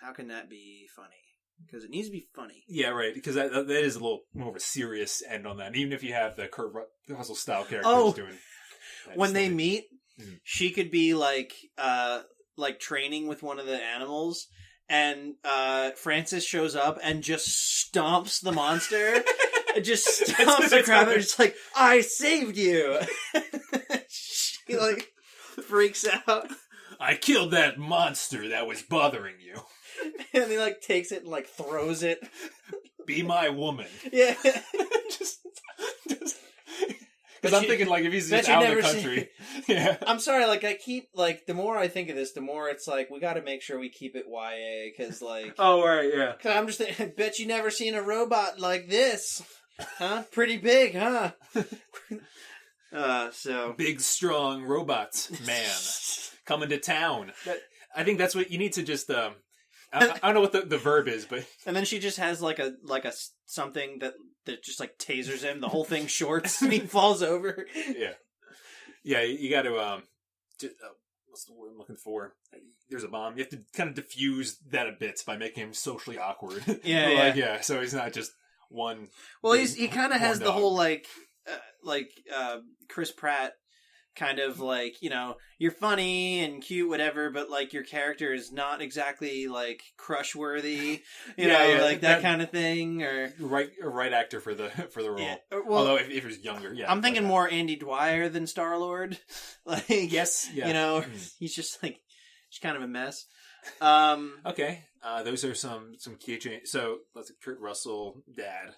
how can that be funny? Because it needs to be funny. Yeah, right. Because that is a little more of a serious end on that. Even if you have the Kurt Russell style characters doing. When they meet, Mm-hmm. she could be like training with one of the animals, and Francis shows up and just stomps the monster. Just stomps the crap and it's like, I saved you. She like freaks out. I killed that monster that was bothering you. And he like takes it and like throws it. Be my woman. Yeah. just because I'm thinking, like, if he's just out in the country. Yeah. I'm sorry, like, I keep, like, the more I think of this, the more it's like, we gotta make sure we keep it YA, because, like... Oh, right, yeah. Because I'm just thinking, I bet you never seen a robot like this. Huh? Pretty big, huh? So... Big, strong robots, man. Coming to town. I think that's what you need to just... I don't know what the verb is, but... And then she just has, like a something that just, like, tasers him. The whole thing shorts, and he falls over. Yeah. Yeah, you got to... what's the word I'm looking for? There's a bomb. You have to kind of diffuse that a bit by making him socially awkward. Yeah, so he's not just one... Well, he kind of has the dog. whole, Chris Pratt kind of, like, you know, you're funny and cute, whatever, but, like, your character is not exactly, like, crush-worthy, you know, like that kind of thing, or... Right actor for the role. Yeah. Well, although, if he was younger, yeah. I'm thinking more Andy Dwyer than Star-Lord. Like, yes, yeah. You know, he's just, like, just kind of a mess. Okay, those are some key changes. So, that's Kurt Russell, dad.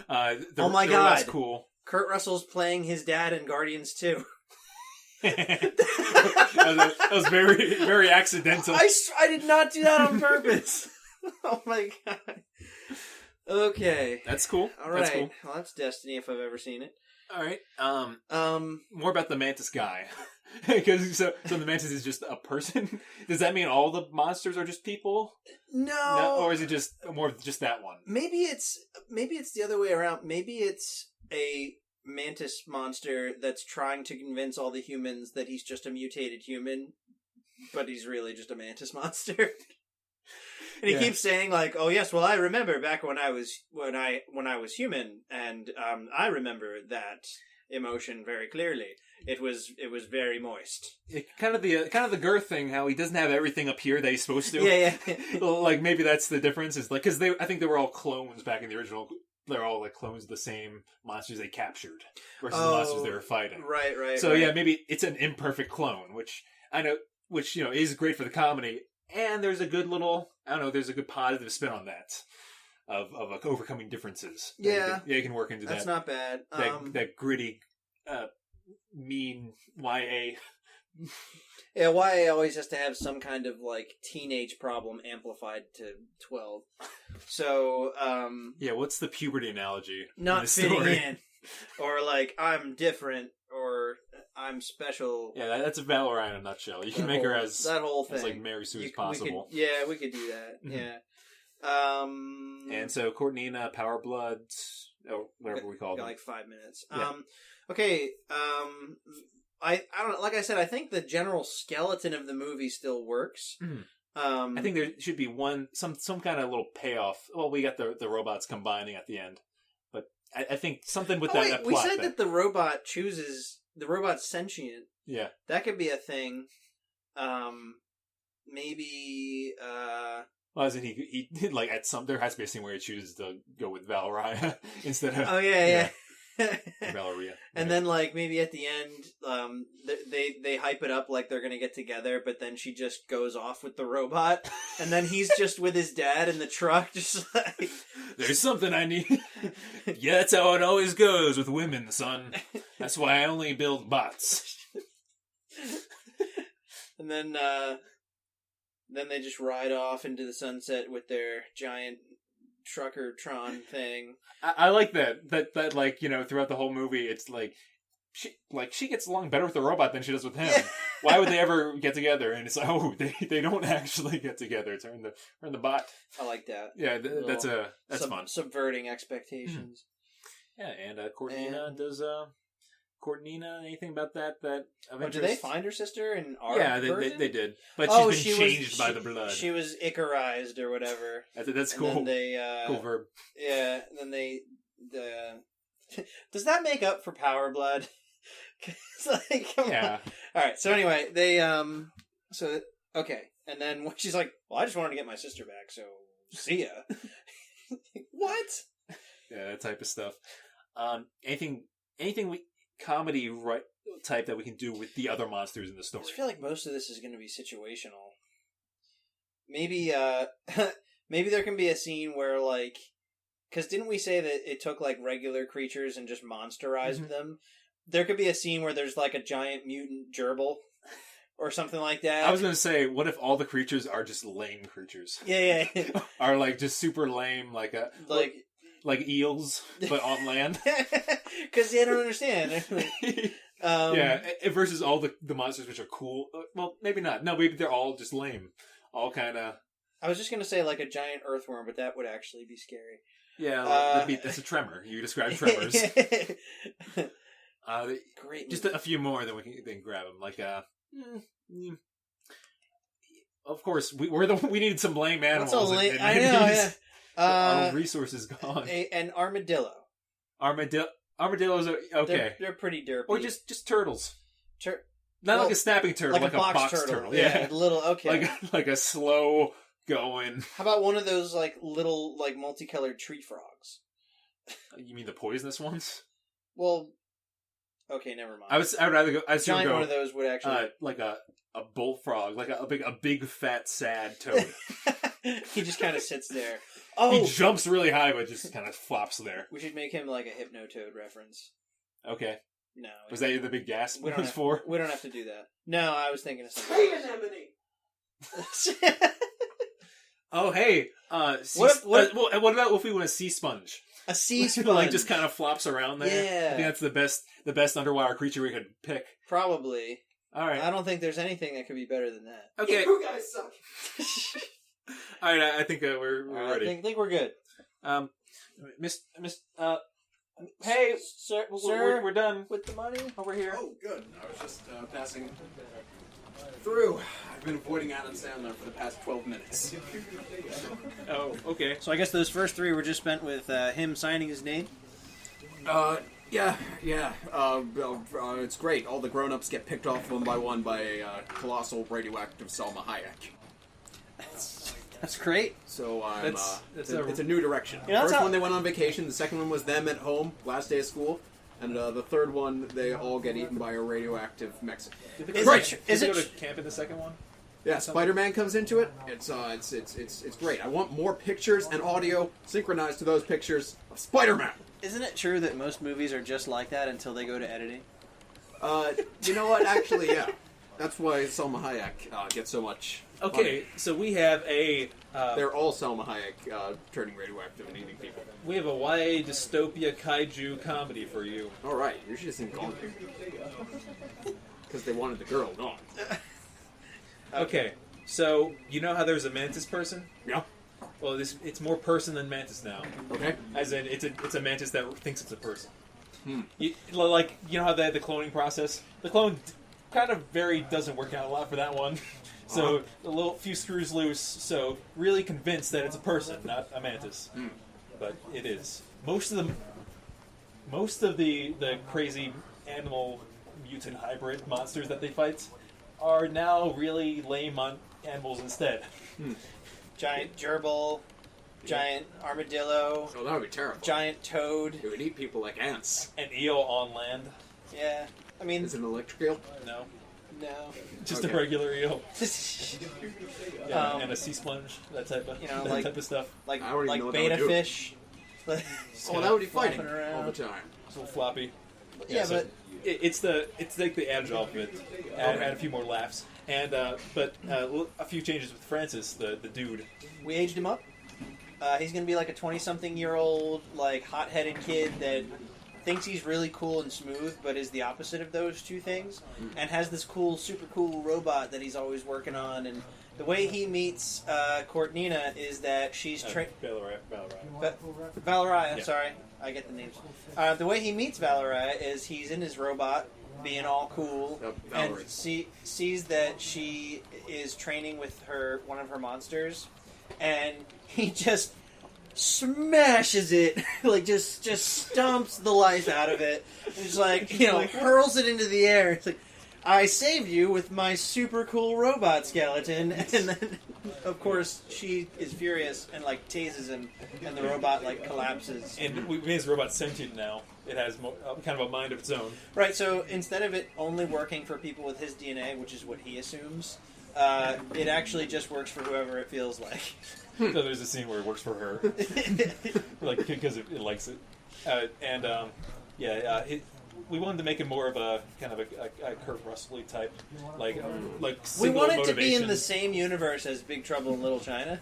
Oh my God. That's cool. Kurt Russell's playing his dad in Guardians 2. that was very, very accidental. I did not do that on purpose. Oh my God. Okay. That's cool. All right. That's cool. Well, that's Destiny if I've ever seen it. All right. More about the Mantis guy. Because so the Mantis is just a person. Does that mean all the monsters are just people? No. Or is it just more of just that one? Maybe it's the other way around. Maybe it's a mantis monster that's trying to convince all the humans that he's just a mutated human, but he's really just a mantis monster. And he keeps saying, like, "Oh yes, well I remember back when I was human, and I remember that emotion very clearly. It was very moist." Kind of the girth thing. How he doesn't have everything up here that he's supposed to. Yeah. Like maybe that's the difference. Is like because I think they were all clones back in the original. They're all like clones of the same monsters they captured versus the monsters they were fighting. Right. So yeah, maybe it's an imperfect clone, which I know, which is great for the comedy. And there's a good little, I don't know, there's a good positive spin on that of like overcoming differences. Yeah, you can work into that's that. not bad. That gritty, mean YA. Yeah, YA always has to have some kind of like teenage problem amplified to 12. So, yeah, what's the puberty analogy? not fitting in, or like I'm different, or I'm special. Yeah, that's Valorant in a nutshell. You can make her as that whole thing as like Mary Sue as possible. We could do that. Mhm. Yeah. And so Courtneyna, Power Bloods, or whatever we call them. Like 5 minutes. Yeah. Okay. I don't know. Like I said, I think the general skeleton of the movie still works. Mhm. I I think there should be some kind of little payoff. Well, we got the robots combining at the end, but I think something with that plot. We said that the robot chooses the robot's sentient. Yeah, That could be a thing. Maybe. well, as in he did like at some. There has to be a scene where he chooses to go with Valeria instead of. Oh yeah. Valeria. And then, like, maybe at the end, they hype it up like they're gonna get together, but then she just goes off with the robot, and then he's just with his dad in the truck, just like... There's something I need. Yeah, that's how it always goes with women, son. That's why I only build bots. And then they just ride off into the sunset with their giant trucker-tron thing. I like that like, you know, throughout the whole movie, it's like she gets along better with the robot than she does with him. Yeah. Why would they ever get together? And it's like, oh, they don't actually get together. It's her and the bot. I like that. Yeah, that's fun. Subverting expectations. Yeah, and Courtneyna does Courtneyna, anything about that of Oh, interest? did they find her sister in our Yeah, version? they did. But she's been changed by the blood. She was Icarized or whatever. That's And cool. then they, cool verb. Yeah, and then does that make up for Power Blood? 'Cause, like, come Yeah. on. All right. So anyway, they okay, and then she's like, "Well, I just wanted to get my sister back, so see ya." What? Yeah, that type of stuff. Anything comedy type that we can do with the other monsters in the I story. just feel like most of this is going to be situational. Maybe maybe there can be a scene where, like, because didn't we say that it took like regular creatures and just monsterized them? There could be a scene where there's like a giant mutant gerbil or something like that. I was going to say, what if all the creatures are just lame creatures? Yeah. Are like just super lame, like eels, but on land. Because they don't understand. Yeah, versus all the monsters which are cool. Well, maybe not. No, maybe they're all just lame. All kind of. I was just going to say like a giant earthworm, but that would actually be scary. Yeah, that's a tremor. You described tremors. Great. Just a few more, then we can grab them. Like of course, we needed some lame animals. I know. Yeah. Our resources gone. An armadillo. Armadillos are okay. They're pretty derpy. Or just turtles. Not like a snapping turtle, like a box turtle. Yeah, little. Okay, like a slow going. How about one of those like little like multicolored tree frogs? You mean the poisonous ones? Well, okay, never mind. I'd rather go. I'd giant go, one of those would actually like a bullfrog, like a big fat sad toad. He just kind of sits there. He jumps really high, but just kind of flops there. We should make him like a Hypnotoad reference. Okay. No. Was that the big gas we don't for? We don't have to do that. No, I was thinking of something. Hey, anemone! Oh, hey. What about if we want a sea sponge? A sea sponge. Like just kind of flops around there. Yeah. I think that's the best underwater creature we could pick. Probably. All right. I don't think there's anything that could be better than that. Okay. You guys suck. All right. I think we're ready. I think we're good. Hey, sir, we're done with the money over here. Oh, good. I was just passing through. I've been avoiding Adam Sandler for the past 12 minutes. Oh, okay. So I guess those first three were just spent with him signing his name? Yeah. It's great. All the grown-ups get picked off one by one by a colossal radioactive Salma Hayek. That's great. So it's a new direction. You know, First one, they went on vacation. The second one was them at home, last day of school. And the third one, they all get eaten by a radioactive Mexican. Did they go to camp in the second one? Yeah, Spider-Man comes into it. It's great. I want more pictures and audio synchronized to those pictures of Spider-Man. Isn't it true that most movies are just like that until they go to editing? You know what? Actually, yeah. That's why Selma Hayek gets so much. Okay, so we have a They're all Selma Hayek turning radioactive and eating people. we have a YA dystopia kaiju comedy for you. All right, you should have seen Gone. Because they wanted the girl gone. Okay, so you know how there's a mantis person? Yeah. Well, it's more person than mantis now. Okay. As in, it's a mantis that thinks it's a person. You know how they had the cloning process? The clone kind of doesn't work out a lot for that one. So a few screws loose. So really convinced that it's a person, not a mantis. But it is. Most of the crazy animal mutant hybrid monsters that they fight are now really lame on animals instead. Giant gerbil, giant armadillo, Oh, that would be terrible. giant toad. It would eat people like ants. An eel on land. Yeah, I mean, Is it an electric eel? No. no. Just Okay. a regular eel. Yeah, Um, and a sea sponge, that type of like- type of stuff. like I already know what that beta would do. fish. Oh, that would be fighting Flopping around. all the time. It's a little floppy. Yeah, so but it's like the agile of it. Add a few more laughs, and but a few changes with Francis, the dude. we aged him up. He's gonna be like a 20-something-year-old, like hot-headed kid that thinks he's really cool and smooth, but is the opposite of those two things, and has this super cool robot that he's always working on. And the way he meets Courtnina is that she's Valeria. Valeria. Yeah. Sorry, I get the names. The way he meets Valeria is he's in his robot, being all cool, Valerie. and sees that she is training with one of her monsters, and he just smashes it, like just stumps the life out of it. And just like, hurls it into the air. It's like, I saved you with my super cool robot skeleton. And then, of course, she is furious and like tases him, and the robot like collapses. And we made his robot sentient now. It has kind of a mind of its own. Right, so instead of it only working for people with his DNA, which is what he assumes, it actually just works for whoever it feels like. So there's a scene where it works for her, like because it likes it, we wanted to make it more of a kind of a Kurt Russell type, like We single want it to motivation. be in the same universe as Big Trouble in Little China.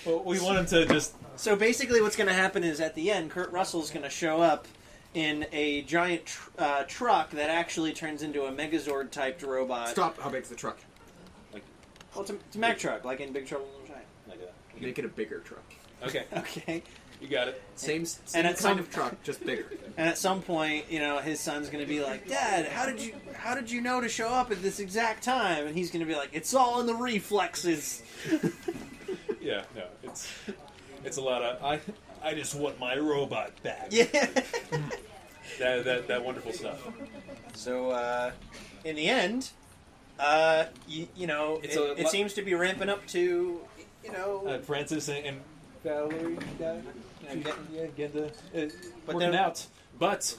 Well, we want him to just So basically what's going to happen is at the end, Kurt Russell's going to show up in a giant truck that actually turns into a Megazord-typed robot. Stop. How big's the truck? Well, it's a Mack truck, like in Big Trouble in Little China. like that. Make it a bigger truck. Okay, Okay. you got it. Same at kind some- of truck, just bigger. And at some point, his son's going to be like, "Dad, how did you know to show up at this exact time?" And he's going to be like, "It's all in the reflexes." Yeah, no, it's a lot of I just want my robot back. Yeah. That wonderful stuff. So, in the end, it seems to be ramping up to, Francis and Valerie But working then- out. But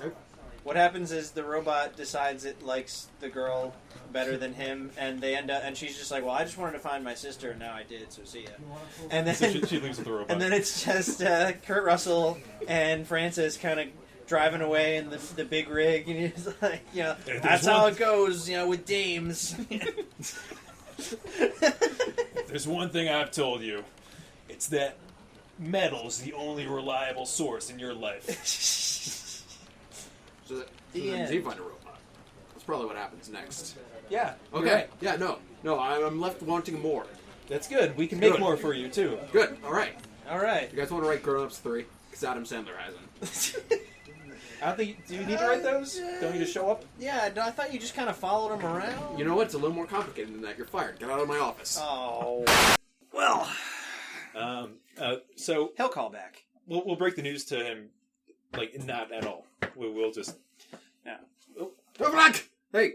what happens is the robot decides it likes the girl better than him, and they end up, and she's just like, "Well, I just wanted to find my sister, and now I did, so see ya." And then so she leaves with the robot. and then it's just Kurt Russell and Francis kind of driving away in the big rig, and he's like, that's how it goes, with dames. There's one thing I've told you. It's that metal's the only reliable source in your life. So that The then end. they find a robot. That's probably what happens next. Yeah. you're Okay. right. Yeah. No. I'm left wanting more. That's good. We can make Good. more for you too. Good. All right. All right. You guys want to write Grown Ups 3? Because Adam Sandler hasn't. I don't think. Do you need to write those? Don't you just show up? Yeah, I thought you just kind of followed him around. You know what? It's a little more complicated than that. You're fired. Get out of my office. Oh. Well, So he'll call back. we'll break the news to him, like not at all. We'll just. Come back! Hey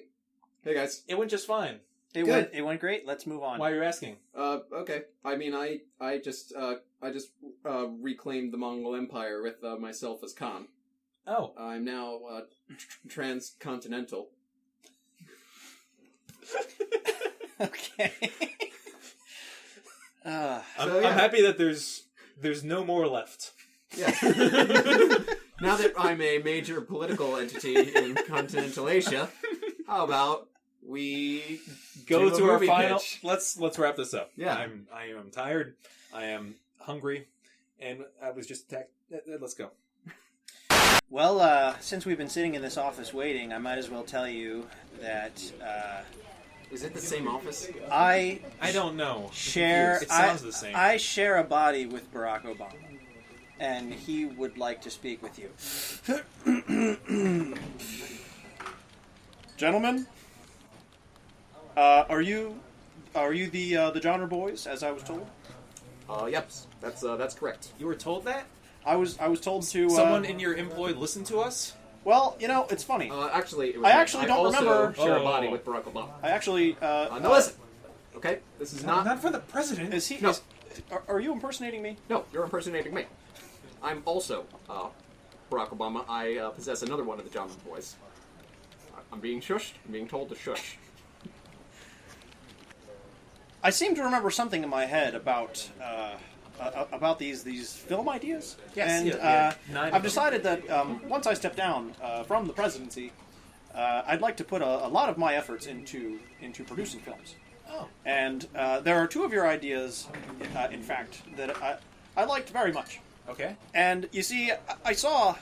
guys. It went just fine. It went great. Let's move on. Why are you asking? Okay. I mean, I just reclaimed the Mongol Empire with myself as Khan. Oh, I'm now transcontinental. Okay. I'm yeah. happy that there's no more left. Yeah. Now that I'm a major political entity in continental Asia, how about we Go do a to our movie final. pitch? Let's wrap this up. Yeah. I am tired. I am hungry, and I was just attacked. Let's go. Well, since we've been sitting in this office waiting, I might as well tell you that Is it the same office? I don't know. share. It sounds the same. I share a body with Barack Obama, and he would like to speak with you. Gentlemen, are you the genre boys, as I was told? Yep. That's correct. You were told that? I was told to. Someone in your employ listened to us? Well, it's funny. Actually, it was I me. actually don't also remember- share a Oh. body with Barack Obama. I actually. No, listen. Okay, this is not. for the president. Is he? No. Are you impersonating me? No, you're impersonating me. I'm also Barack Obama. I possess another one of the Johnson boys. I'm being shushed. I'm being told to shush. I seem to remember something in my head about these film ideas. Yes, and yeah, 9 of I've them. decided that once I step down from the presidency, I'd like to put a lot of my efforts into producing films. Oh. And there are 2 of your ideas, in fact, that I liked very much. Okay. And you see, I saw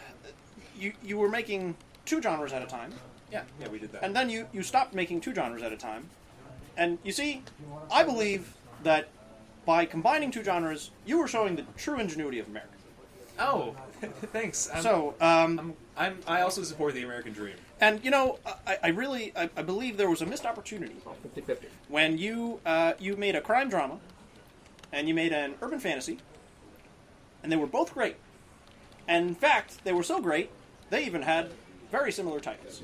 you were making 2 genres at a time, Yeah, we did that. and then you stopped making 2 genres at a time. And you see, I believe that by combining 2 genres, you were showing the true ingenuity of America. Oh, thanks. I also support the American dream. And I believe there was a missed opportunity 50-50. when you made a crime drama, and you made an urban fantasy, and they were both great. And in fact, they were so great, they even had very similar titles.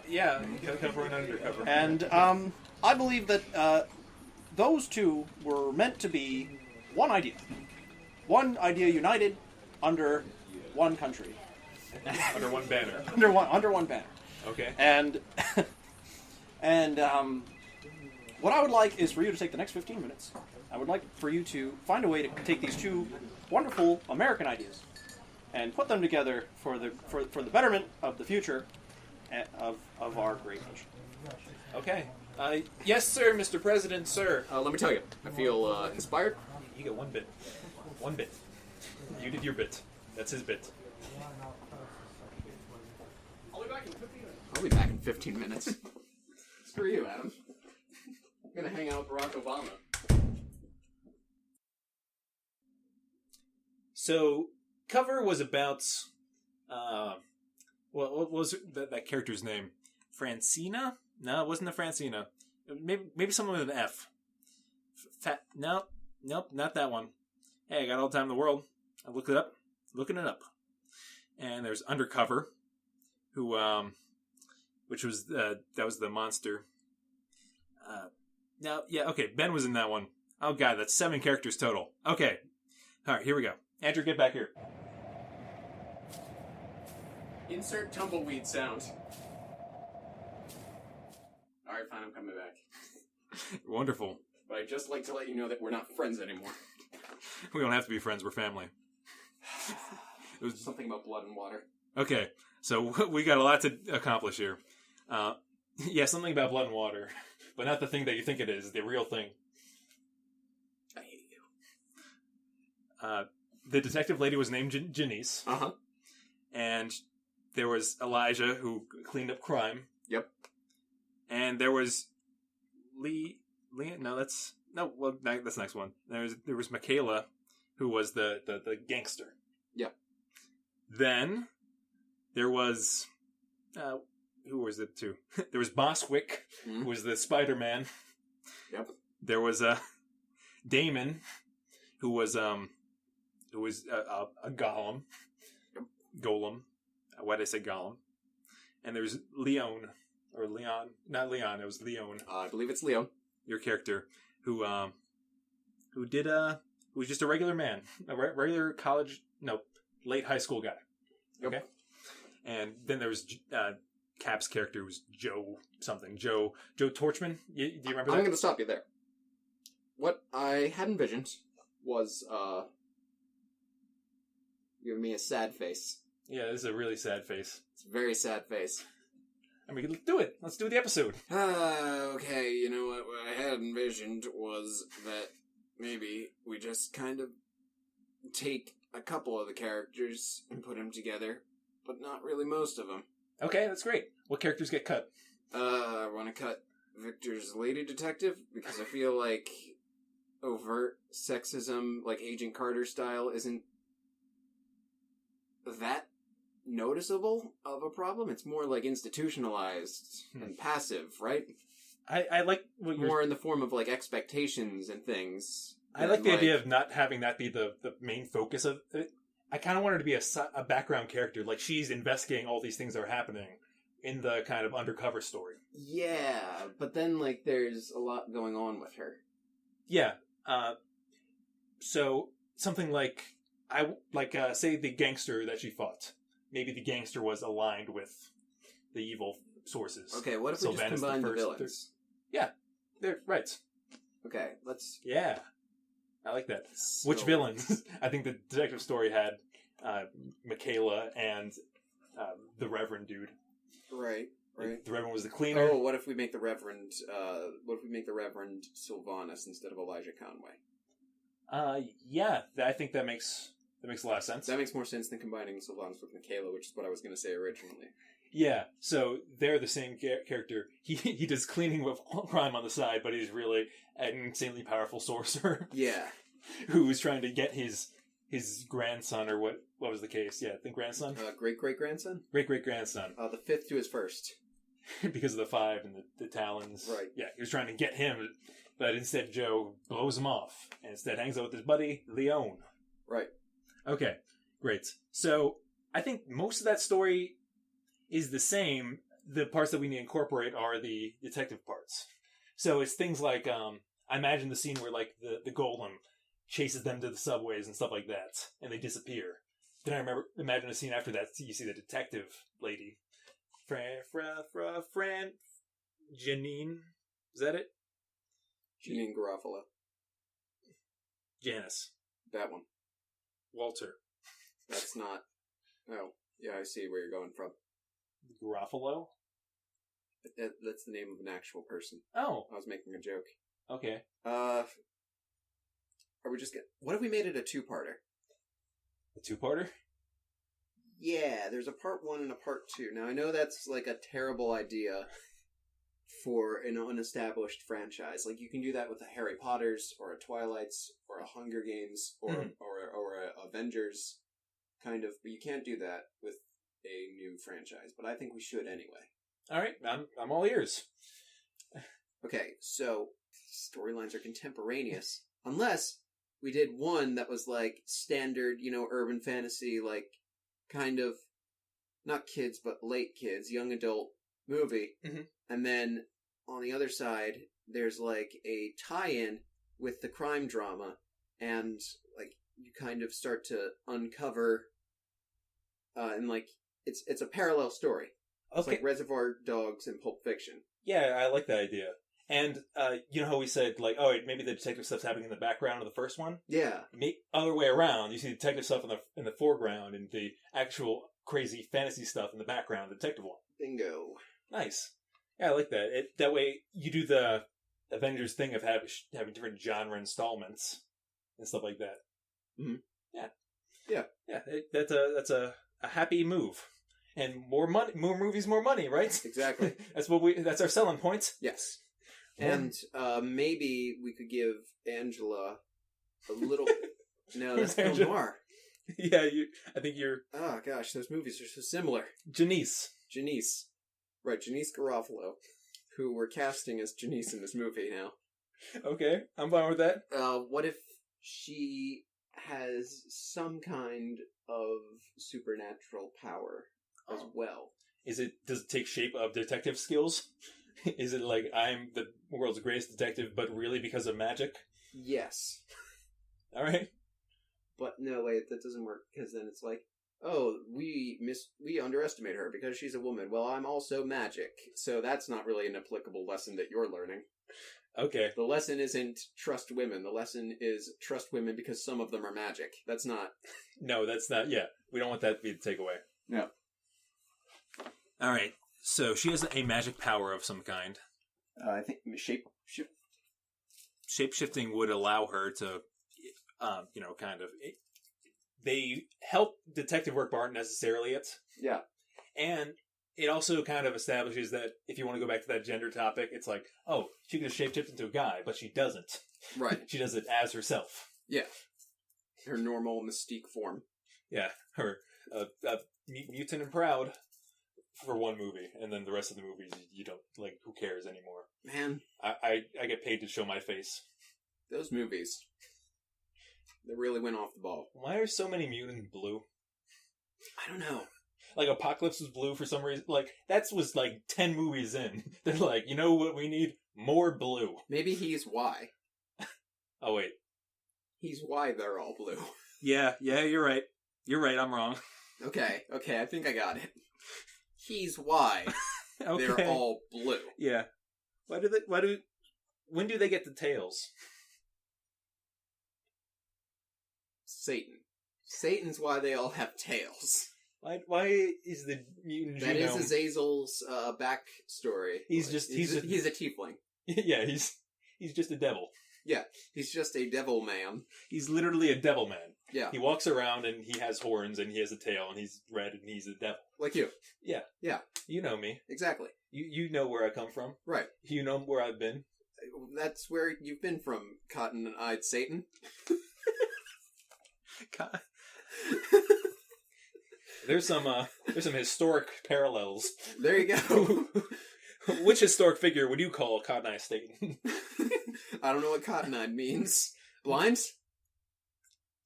Yeah, cover and undercover. And I believe that those 2 were meant to be one idea. One idea united under one country. Under one banner. Under one banner. Okay. And what I would like is for you to take the next 15 minutes. I would like for you to find a way to take these 2 wonderful American ideas and put them together for the betterment of the future of our great nation. Okay. Yes, sir, Mr. President, sir. Let me tell you, I feel inspired. You get 1 bit. 1 bit. You did your bit. That's his bit. I'll be back in 15 minutes. Screw you, Adam. I'm gonna hang out with Barack Obama. So, cover was about, what was that character's name? Francina? No, it wasn't a Francina. Maybe someone with an F. Nope, not that one. Hey, I got all the time in the world. I looked it up. Looking it up. And there's Undercover, who, which was, that was the monster. Okay, Ben was in that one. Oh god, that's 7 characters total. Okay. Alright, here we go. Andrew, get back here. Insert tumbleweed sound. Alright, fine, I'm coming back. Wonderful. But I'd just like to let you know that we're not friends anymore. We don't have to be friends, we're family. It was Something about blood and water. okay, so we got a lot to accomplish here. Yeah, something about blood and water, but not the thing that you think it is, the real thing. I hate you. The detective lady was named Janice, Uh-huh. and there was Elijah, who cleaned up crime. Yep. And there was Leon. No, that's the next one. There was Michaela, who was the gangster. Yep. Then there was who was it too? There was Boswick, who was the Spider-Man. Yep. There was Damon, who was a golem. Yep. Golem. Why did I say golem? And there's Leon. Or Leon. Not Leon, it was Leon. I believe it's Leo. Your character. Who was just a regular man. A regular late high school guy. Yep. Okay? And then there was Cap's character was Joe something. Joe Torchman? Do you remember I'm that? going to stop you there. What I had envisioned was giving me a sad face. Yeah, this is a really sad face. It's a very sad face. I mean, let's do it. Let's do the episode. Okay, you know what I had envisioned was that maybe we just kind of take a couple of the characters and put them together, but not really most of them. Okay, that's great. What characters get cut? I want to cut Victor's lady detective because I feel like overt sexism, like Agent Carter style, isn't that noticeable of a problem. It's more like institutionalized and passive, right? I like what you're... More in the form of like expectations and things. I like the idea of not having that be the main focus of it. I kind of want her to be a background character, like she's investigating all these things that are happening in the kind of undercover story. Yeah, but then like there's a lot going on with her. Yeah. So something like say the gangster that she fought. Maybe the gangster was aligned with the evil sources. Okay, what if we just combine the villains? Yeah, they're right. Okay, let's... Yeah, I like that. So... Which villains? I think the detective story had Michaela and the Reverend dude. Right. The Reverend was the cleaner. Oh, what if we make the Reverend... what if we make the Reverend Sylvanus instead of Elijah Conway? Yeah, I think that makes a lot of sense. That makes more sense than combining Sylvanus with Michaela, which is what I was going to say originally. Yeah, so they're the same character. He does cleaning with crime on the side, but he's really an insanely powerful sorcerer. Yeah. Who was trying to get his grandson, or what was the case? Yeah, I think grandson? Great-great-grandson? Great-great-grandson. The fifth to his first. Because of the 5 and the talons. Right. Yeah, he was trying to get him, but instead Joe blows him off, and instead hangs out with his buddy, Leon. Right. Okay, great. So, I think most of that story is the same. The parts that we need to incorporate are the detective parts. So it's things like, I imagine the scene where like the golem chases them to the subways and stuff like that, and they disappear. Then I imagine a scene after that, you see the detective lady. Janine? Is that it? Janine Garofalo. Janice. That one. Walter. That's not... Oh, yeah, I see where you're going from. Garofalo? That's the name of an actual person. Oh. I was making a joke. Okay. Are we just what if we made it a two-parter? A two-parter? Yeah, there's a part 1 and a part 2. Now, I know that's like a terrible idea for an unestablished franchise. Like, you can do that with a Harry Potter's, or a Twilight's, or a Hunger Games, or a Avengers, kind of. But you can't do that with a new franchise. But I think we should anyway. All right, I'm all ears. Okay, so storylines are contemporaneous, unless we did one that was like standard, urban fantasy, like kind of not kids but late kids, young adult movie. Mm-hmm. And then on the other side, there's like a tie-in with the crime drama, and like you kind of start to uncover, and like it's a parallel story. Okay. It's like Reservoir Dogs and Pulp Fiction. Yeah, I like that idea. And you know how we said, like, oh, maybe the detective stuff's happening in the background of the first one? Yeah. Other way around. You see detective stuff in the foreground and the actual crazy fantasy stuff in the background, the detective one. Bingo. Nice. Yeah, I like that. That way you do the Avengers thing of having different genre installments and stuff like that. Mm-hmm. Yeah. Yeah. Yeah, that's a happy move. And more money, more movies, more money, right? Exactly. That's our selling point. Yes. And maybe we could give Angela a little... No, that's Bill Maher. Yeah, I think you're... Oh, gosh, those movies are so similar. Janice. Right, Janice Garofalo, who we're casting as Janice in this movie now. Okay, I'm fine with that. What if she has some kind of supernatural power as well? Does it take shape of detective skills? Is it like, I'm the world's greatest detective, but really because of magic? Yes. Alright. But no, wait, that doesn't work, because then it's like, oh, we underestimate her because she's a woman. Well, I'm also magic, so that's not really an applicable lesson that you're learning. Okay. The lesson isn't trust women. The lesson is trust women because some of them are magic. That's not... No, that's not... Yeah, we don't want that to be the takeaway. No. All right, so she has a magic power of some kind. I think Shape-shifting would allow her to, kind of... They help detective work, but aren't necessarily it. Yeah. And it also kind of establishes that if you want to go back to that gender topic, it's like, oh, she could shape-shift into a guy, but she doesn't. Right. She does it as herself. Yeah. Her normal mystique form. Yeah, her mutant and proud for one movie, and then the rest of the movies, you don't, like, who cares anymore? Man. I get paid to show my face. Those movies. They really went off the ball. Why are so many mutants blue? I don't know. Like, Apocalypse was blue for some reason. Like, that was, like, 10 movies in. They're like, you know what we need? More blue. Maybe he's why. Oh, wait. He's why they're all blue. Yeah, you're right. You're right, I'm wrong. Okay, I think I got it. He's why Okay. they're all blue. Yeah. When do they get the tails? Satan. Satan's why they all have tails. Why is the mutant That genome... is Azazel's backstory. He's a tiefling. Yeah, he's just a devil. Yeah, he's just a devil man. He's literally a devil man. Yeah. He walks around and he has horns and he has a tail and he's red and he's a devil. Like you. Yeah. Yeah. You know me. Exactly. You know where I come from. Right. You know where I've been. That's where you've been from, cotton-eyed Satan. God. There's some historic parallels. There you go. Which historic figure would you call Cotton Eye Satan? I don't know what cotton-eyed means. Blind?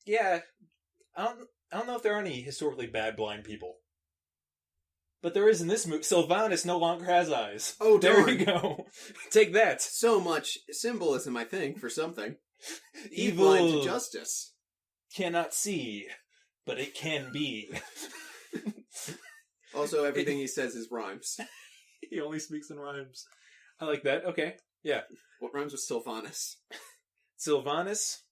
Yeah. I don't know if there are any historically bad blind people. But there is in this movie. Sylvanus no longer has eyes. Oh, darn. There you go. Take that. So much symbolism, I think, for something. Evil Blind to justice. cannot see, but it can be. Also, everything he says is rhymes. He only speaks in rhymes. I like that. Okay. Yeah. What rhymes with Sylvanus? Sylvanus.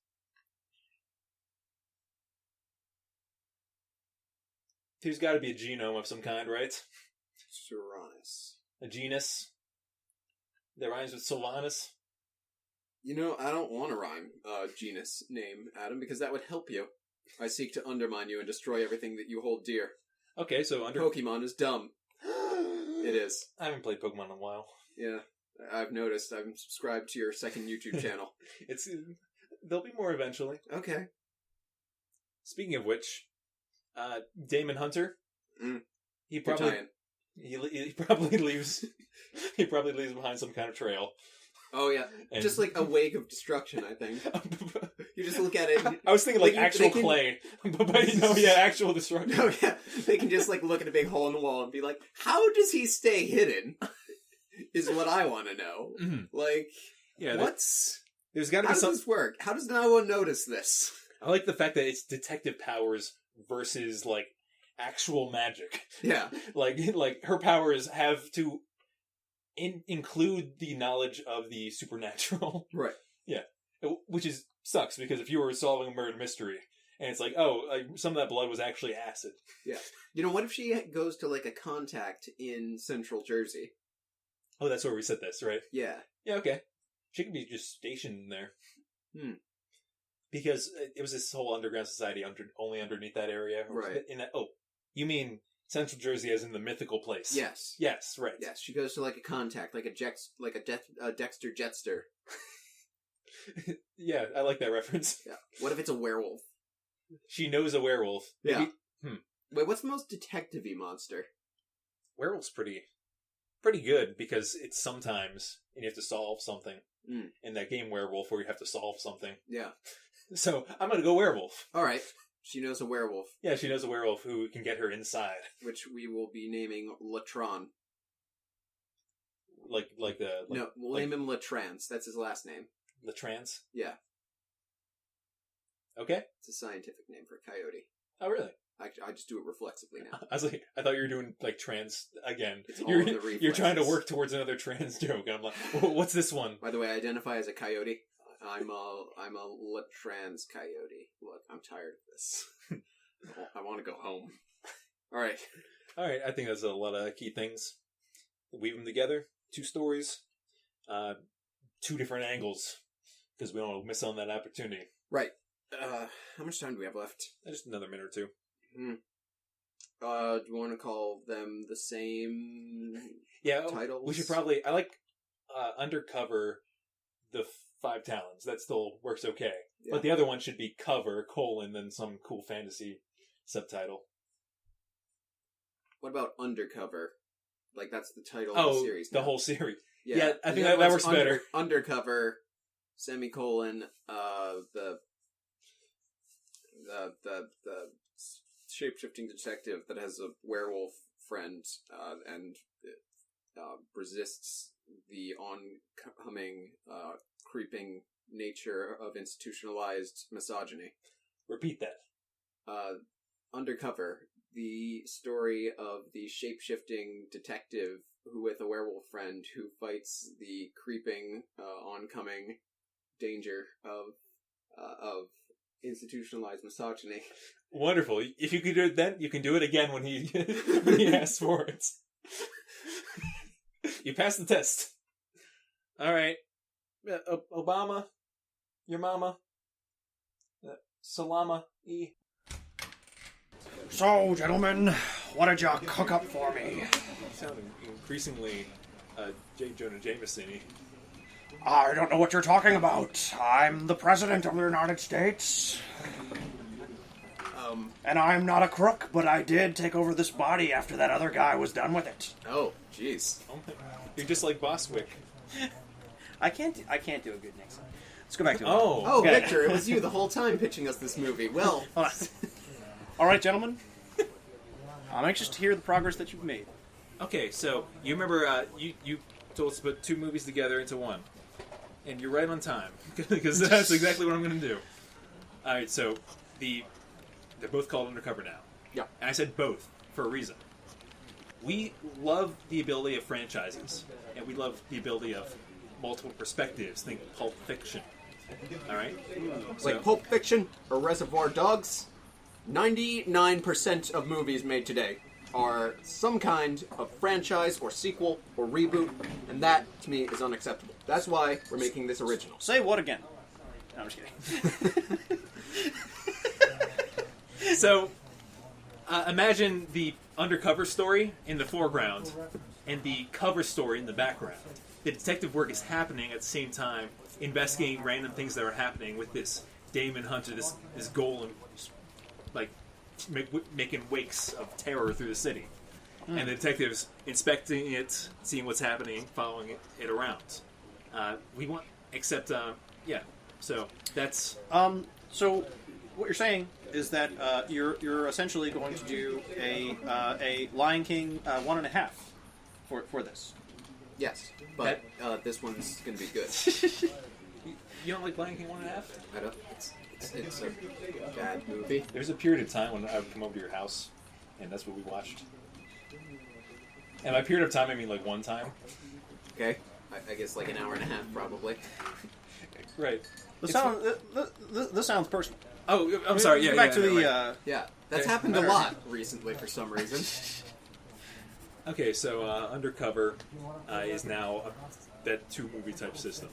There's got to be a genome of some kind, right? Uranus. A genus that rhymes with Sylvanus. You know, I don't want to rhyme genus name, Adam, because that would help you. I seek to undermine you and destroy everything that you hold dear. Okay, so Pokemon is dumb. It is. I haven't played Pokemon in a while. Yeah, I've noticed. I'm subscribed to your second YouTube channel. There'll be more eventually. Okay. Speaking of which, Damon Hunter. He probably leaves. He probably leaves behind some kind of trail. Oh yeah, And- just like a wake of destruction. I think you just look at it. And, I was thinking like They actual can- clay, but actual destruction. oh yeah, they can just like look at a big hole in the wall and be like, "How does he stay hidden?" Is what I want to know. Mhm. Like, Yeah, what's there's got to how be does some. this work? How does no one notice this? I like the fact that it's detective powers versus like actual magic. Yeah, Like her powers have to include the knowledge of the supernatural. right. Yeah, which sucks because if you were solving a murder mystery and it's like, some of that blood was actually acid. Yeah. You know, what if she goes to like a contact in Central Jersey? Oh, that's where we said this, right? Yeah. Yeah, okay. She could be just stationed there. Because it was this whole underground society only underneath that area. Right. You mean Central Jersey as in the mythical place? Yes. Yes, right. Yes. She goes to like a contact, like a Dexter Jetster. Yeah, I like that reference. Yeah. What if it's a werewolf? She knows a werewolf. Yeah. Maybe- Wait, what's the most detective-y monster? Werewolf's pretty good because it's sometimes and you have to solve something in that game Werewolf where you have to solve something. Yeah. So I'm gonna go werewolf. All right. She knows a werewolf, Yeah, she knows a werewolf who can get her inside, which we will be naming Latron. no, We'll name him Latrans. That's his last name. the trans. Yeah. Okay. It's a scientific name for a coyote. Oh, really? I just do it reflexively now. I was like, I thought you were doing like trans again. It's all in the reflexes. You're trying to work towards another trans joke. And I'm like, what's this one? By the way, I identify as a coyote. I'm a trans coyote. Look, I'm tired of this. I want to go home. All right. I think that's a lot of key things. Weave them together. 2 stories, 2 different angles, because we don't want to miss on that opportunity. Right. How much time do we have left? Just another minute or 2. Do you want to call them the same titles? We should probably... I like Undercover, the 5 Talons. That still works okay. Yeah. But the other one should be Cover, then some cool fantasy subtitle. What about Undercover? Like, that's the title of the series now. The whole series. Yeah, I think that works better. Undercover, the shape-shifting detective that has a werewolf friend and resists the oncoming creeping nature of institutionalized misogyny. Repeat that. Undercover, the story of the shape-shifting detective with a werewolf friend who fights the creeping oncoming danger of institutionalized misogyny. Wonderful. If you could do it then, you can do it again when he asks for it. You passed the test. All right. Obama, your mama, Salama E. So, gentlemen, what did y'all cook up for me? You sound increasingly J. Jonah Jameson-y. I don't know what you're talking about. I'm the President of the United States. And I'm not a crook, but I did take over this body after that other guy was done with it. Oh, jeez. You're just like Boswick. I can't do a good Nixon. Let's go back to it. Oh, okay. Victor, it was you the whole time pitching us this movie. Well... Hold on. All right, gentlemen. I'm anxious to hear the progress that you've made. Okay, so you remember you told us to put 2 movies together into one. And you're right on time, because that's exactly what I'm going to do. All right, so they're both called Undercover now. Yeah. And I said both for a reason. We love the ability of franchises, and we love the ability of multiple perspectives. Think Pulp Fiction. All right? Like Pulp Fiction or Reservoir Dogs, 99% of movies made today are some kind of franchise or sequel or reboot, and that, to me, is unacceptable. That's why we're making this original. Say what again? No, I'm just kidding. So, imagine the undercover story in the foreground and the cover story in the background. The detective work is happening at the same time, investigating random things that are happening with this Damon Hunter, this golem, like, making wakes of terror through the city. And the detectives inspecting it, seeing what's happening, following it around. So that's... So what you're saying is that you're essentially going to do a Lion King 1.5 for this. Yes, but this one's going to be good. You don't like Lion King 1.5? I don't. It's a bad movie. There's a period of time when I would come over to your house, and that's what we watched. And by period of time, I mean like one time. Okay, I guess like an hour and a half, probably. Right. This sounds personal. Oh, I'm sorry. Yeah, back to the. Right. Yeah, that's happened a lot recently for some reason. Okay, so Undercover is now that 2-movie type system.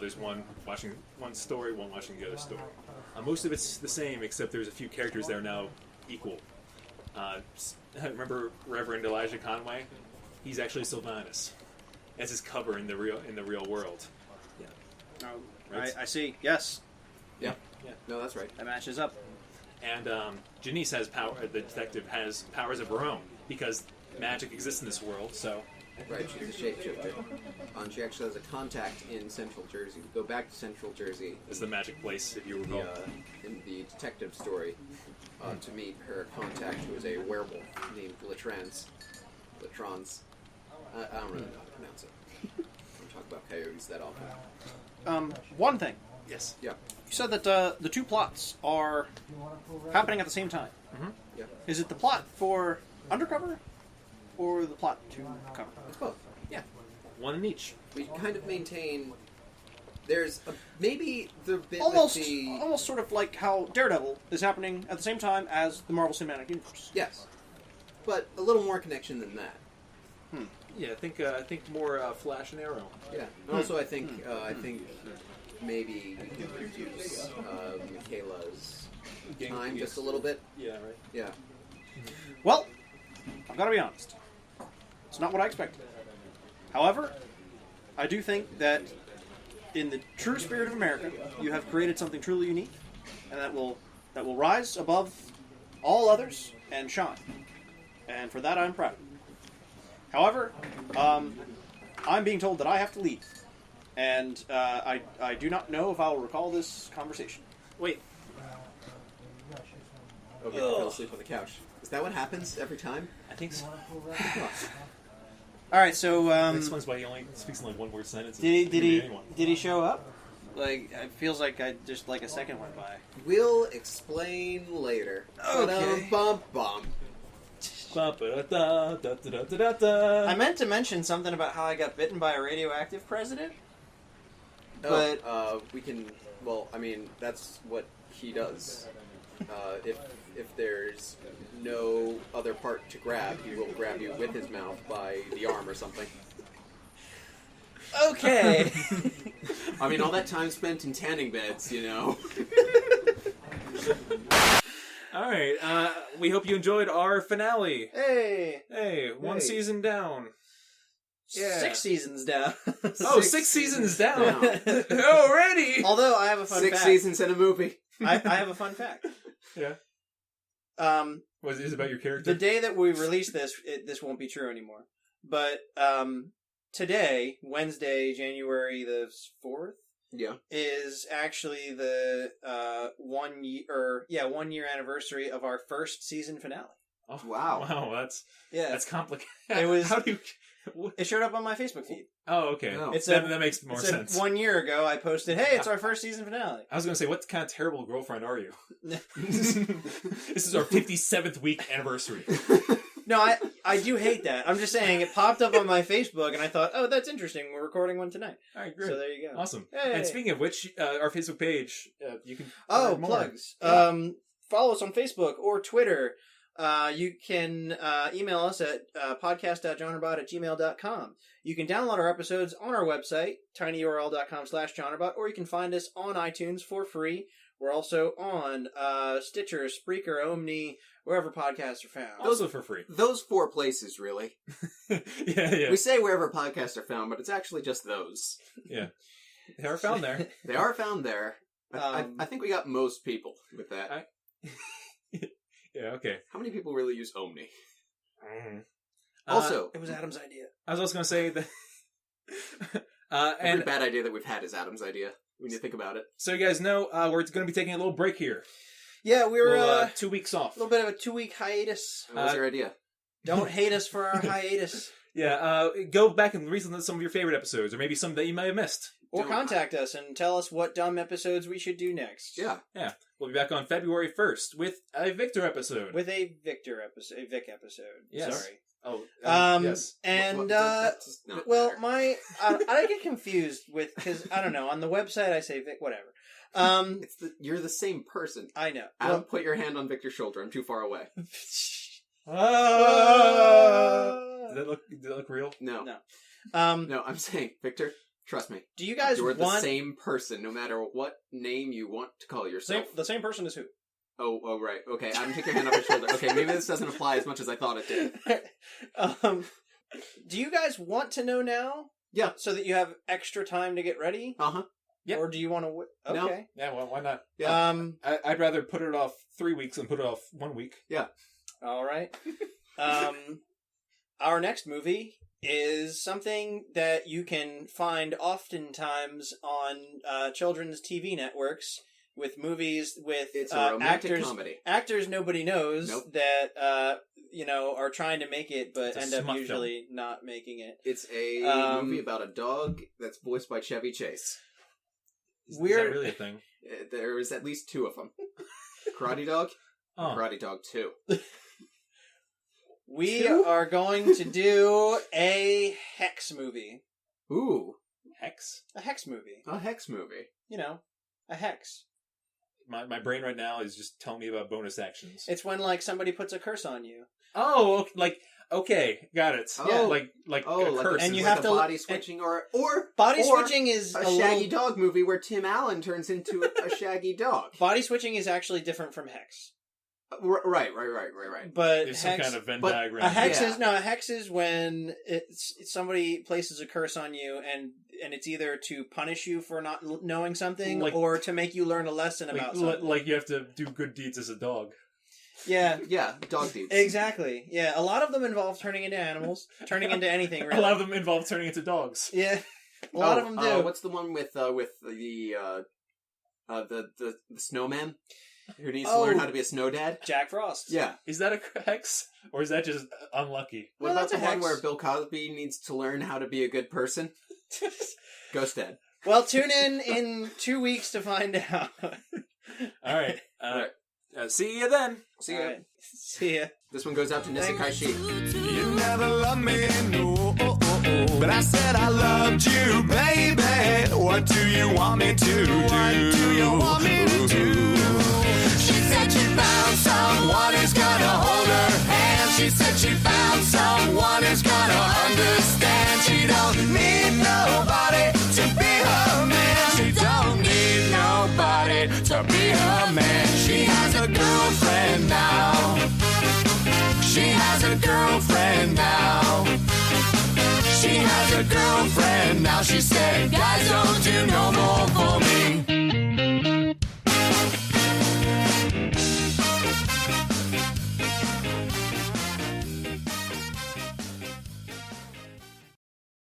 There's one watching one story, one watching the other story. Most of it's the same, except there's a few characters that are now equal. Remember Reverend Elijah Conway? He's actually Sylvanus. That's his cover in the real world. Yeah. Right? I see. Yes. Yeah. No, that's right. That matches up. And Janice has power. The detective has powers of her own because magic exists in this world. So. Right, she's a shapeshifter. And she actually has a contact in Central Jersey. We go back to Central Jersey. It's the magic place, if you recall. In the detective story, to meet her contact, who is a werewolf named Latrans. I don't really know how to pronounce it. I don't talk about coyotes that often. One thing. Yes. Yeah. you said that the two plots are happening at the same time. Mhm. Yeah. Is it the plot for Undercover or the plot to Cover? It's both. Yeah. One in each. We kind of maintain. There's maybe the bit Almost, with the almost sort of like how Daredevil is happening at the same time as the Marvel Cinematic Universe. yes, but a little more connection than that. Yeah, I think more Flash and Arrow. Yeah. And also, I think maybe we can reduce Michaela's time just a little bit. Yeah, right. Yeah. Well, I've got to be honest. It's not what I expected. However, I do think that in the true spirit of America, you have created something truly unique, and that will rise above all others and shine. And for that, I'm proud. However, I'm being told that I have to leave, and I do not know if I will recall this conversation. Wait. Okay, fell asleep on the couch. Is that what happens every time? I think so. All right, so That explains why he only speaks in like one word sentences. did he Anyone. did he show up? Like, it feels like I just like a second went by. We'll explain later. Okay. Bum bum. I meant to mention something about how I got bitten by a radioactive president. But we can. Well, I mean, that's what he does. If there's no other part to grab, he will grab you with his mouth by the arm or something. okay. I mean, all that time spent in tanning beds, you know. All right. We hope you enjoyed our finale. Hey. Hey, one Hey. season down. Yeah. 6 seasons down. Oh, 6 seasons down. down. Already. Although I have a fun 6 fact. seasons and a movie. I have a fun fact. Yeah. Was it about your character? The day that we release this, this won't be true anymore. But today, Wednesday, January the 4th, Yeah. is actually the 1 year anniversary of our first season finale. Oh, Wow. Wow, Yeah, that's complicated. It was- How do you? it showed up on my Facebook feed. Oh, okay. Oh. It's that, a- that makes more It said sense. 1 year ago, I posted, "Hey, it's our first season finale." I was going to say, what kind of terrible girlfriend are you? This is our 57th week anniversary. No, I do hate that. I'm just saying, it popped up on my Facebook, and I thought, oh, that's interesting. We're recording one tonight. All right, great. So there you go. Awesome. Hey. And speaking of which, our Facebook page, you can Oh, find more. plugs. Yeah. Follow us on Facebook or Twitter. You can email us at podcast.genrebot@gmail.com. You can download our episodes on our website, tinyurl.com/genrebot, or you can find us on iTunes for free. We're also on Stitcher, Spreaker, Omni, wherever podcasts are found. Also for free. Those 4 places, really. Yeah. We say wherever podcasts are found, but it's actually just those. Yeah. They are found there. They are found there. I think we got most people with that. Yeah, okay. How many people really use Omni? Mhm. Also, It was Adam's idea. I was also going to say that... every and bad idea that we've had is Adam's idea, when you think about it. so you guys know, we're going to be taking a little break here. Yeah, we were Well, a 2 weeks off. little bit of a 2-week hiatus. What was your idea? Don't hate us for our hiatus. Yeah, go back and listen to some of your favorite episodes, or maybe some that you might have missed. Or Don't- contact us and tell us what dumb episodes we should do next. Yeah. Yeah, we'll be back on February 1st with a Victor episode. With a Vic episode. Yes. Sorry. Oh, Yes. And, What- that does not well, matter. I get confused with, because, I don't know, on the website I say Vic, whatever. You're the same person. I know. Adam, put your hand on Victor's shoulder. I'm too far away. Did that look real? No. No. No, I'm saying, Victor, trust me. Do you guys You're the want same person, no matter what name you want to call yourself. the same person as who? Oh, right. Okay, Adam, take your hand off your shoulder. Okay, maybe this doesn't apply as much as I thought it did. Do you guys want to know now? Yeah. So that you have extra time to get ready? Uh-huh. Yeah. Or do you want to No. Okay. Yeah, well, why not? Yeah. I'd rather put it off 3 weeks than put it off 1 week. All right. Our next movie is something that you can find oftentimes on children's TV networks with movies with It's a romantic actors comedy. actors nobody knows Nope. that are trying to make it but It's a end up smut usually not making it. It's a movie about a dog that's voiced by Chevy Chase. Is that really a thing? There was at least 2 of them. Karate Dog, Karate Dog 2. We are going to do a Hex movie. Ooh. Hex? A Hex movie. A Hex movie. You know, a Hex. My brain right now is just telling me about bonus actions. It's when, like, somebody puts a curse on you. Oh, like, okay, got it. Oh. Like a like curse. And you like have a to body switching, or body or switching is a Shaggy Dog movie where Tim Allen turns into a Shaggy Dog. Body switching is actually different from Hex. Right. But There's Hex, some kind of Venn but diagram. a Hex Yeah. is no. A Hex is when somebody places a curse on you, and it's either to punish you for not knowing something, or to make you learn a lesson about something. Like you have to do good deeds as a dog. Yeah. Yeah, dog deeds. Exactly. Yeah, a lot of them involve turning into animals, turning into anything. Really. A lot of them involve turning into dogs. Yeah, a lot of them do. What's the one with the snowman who needs to learn how to be a snow dad? Jack Frost. Yeah. Is that a hex, or is that just unlucky? What No, about that's the a one hex. where Bill Cosby needs to learn how to be a good person? Ghost Dad. Well, tune in 2 weeks to find out. All right. See you then. See ya. All right. See ya. This one goes out to Nisekai Shi. You never loved me, no. But I said I loved you, baby. What do you want me to do? What do you want me to do? She said she found someone who's gonna hold her hand. She said she found someone who's gonna understand. She don't need nobody to be her man. She don't need nobody to be her man. She has a girlfriend now. She has a girlfriend now. She has a girlfriend now. She said, guys, don't do no more for me.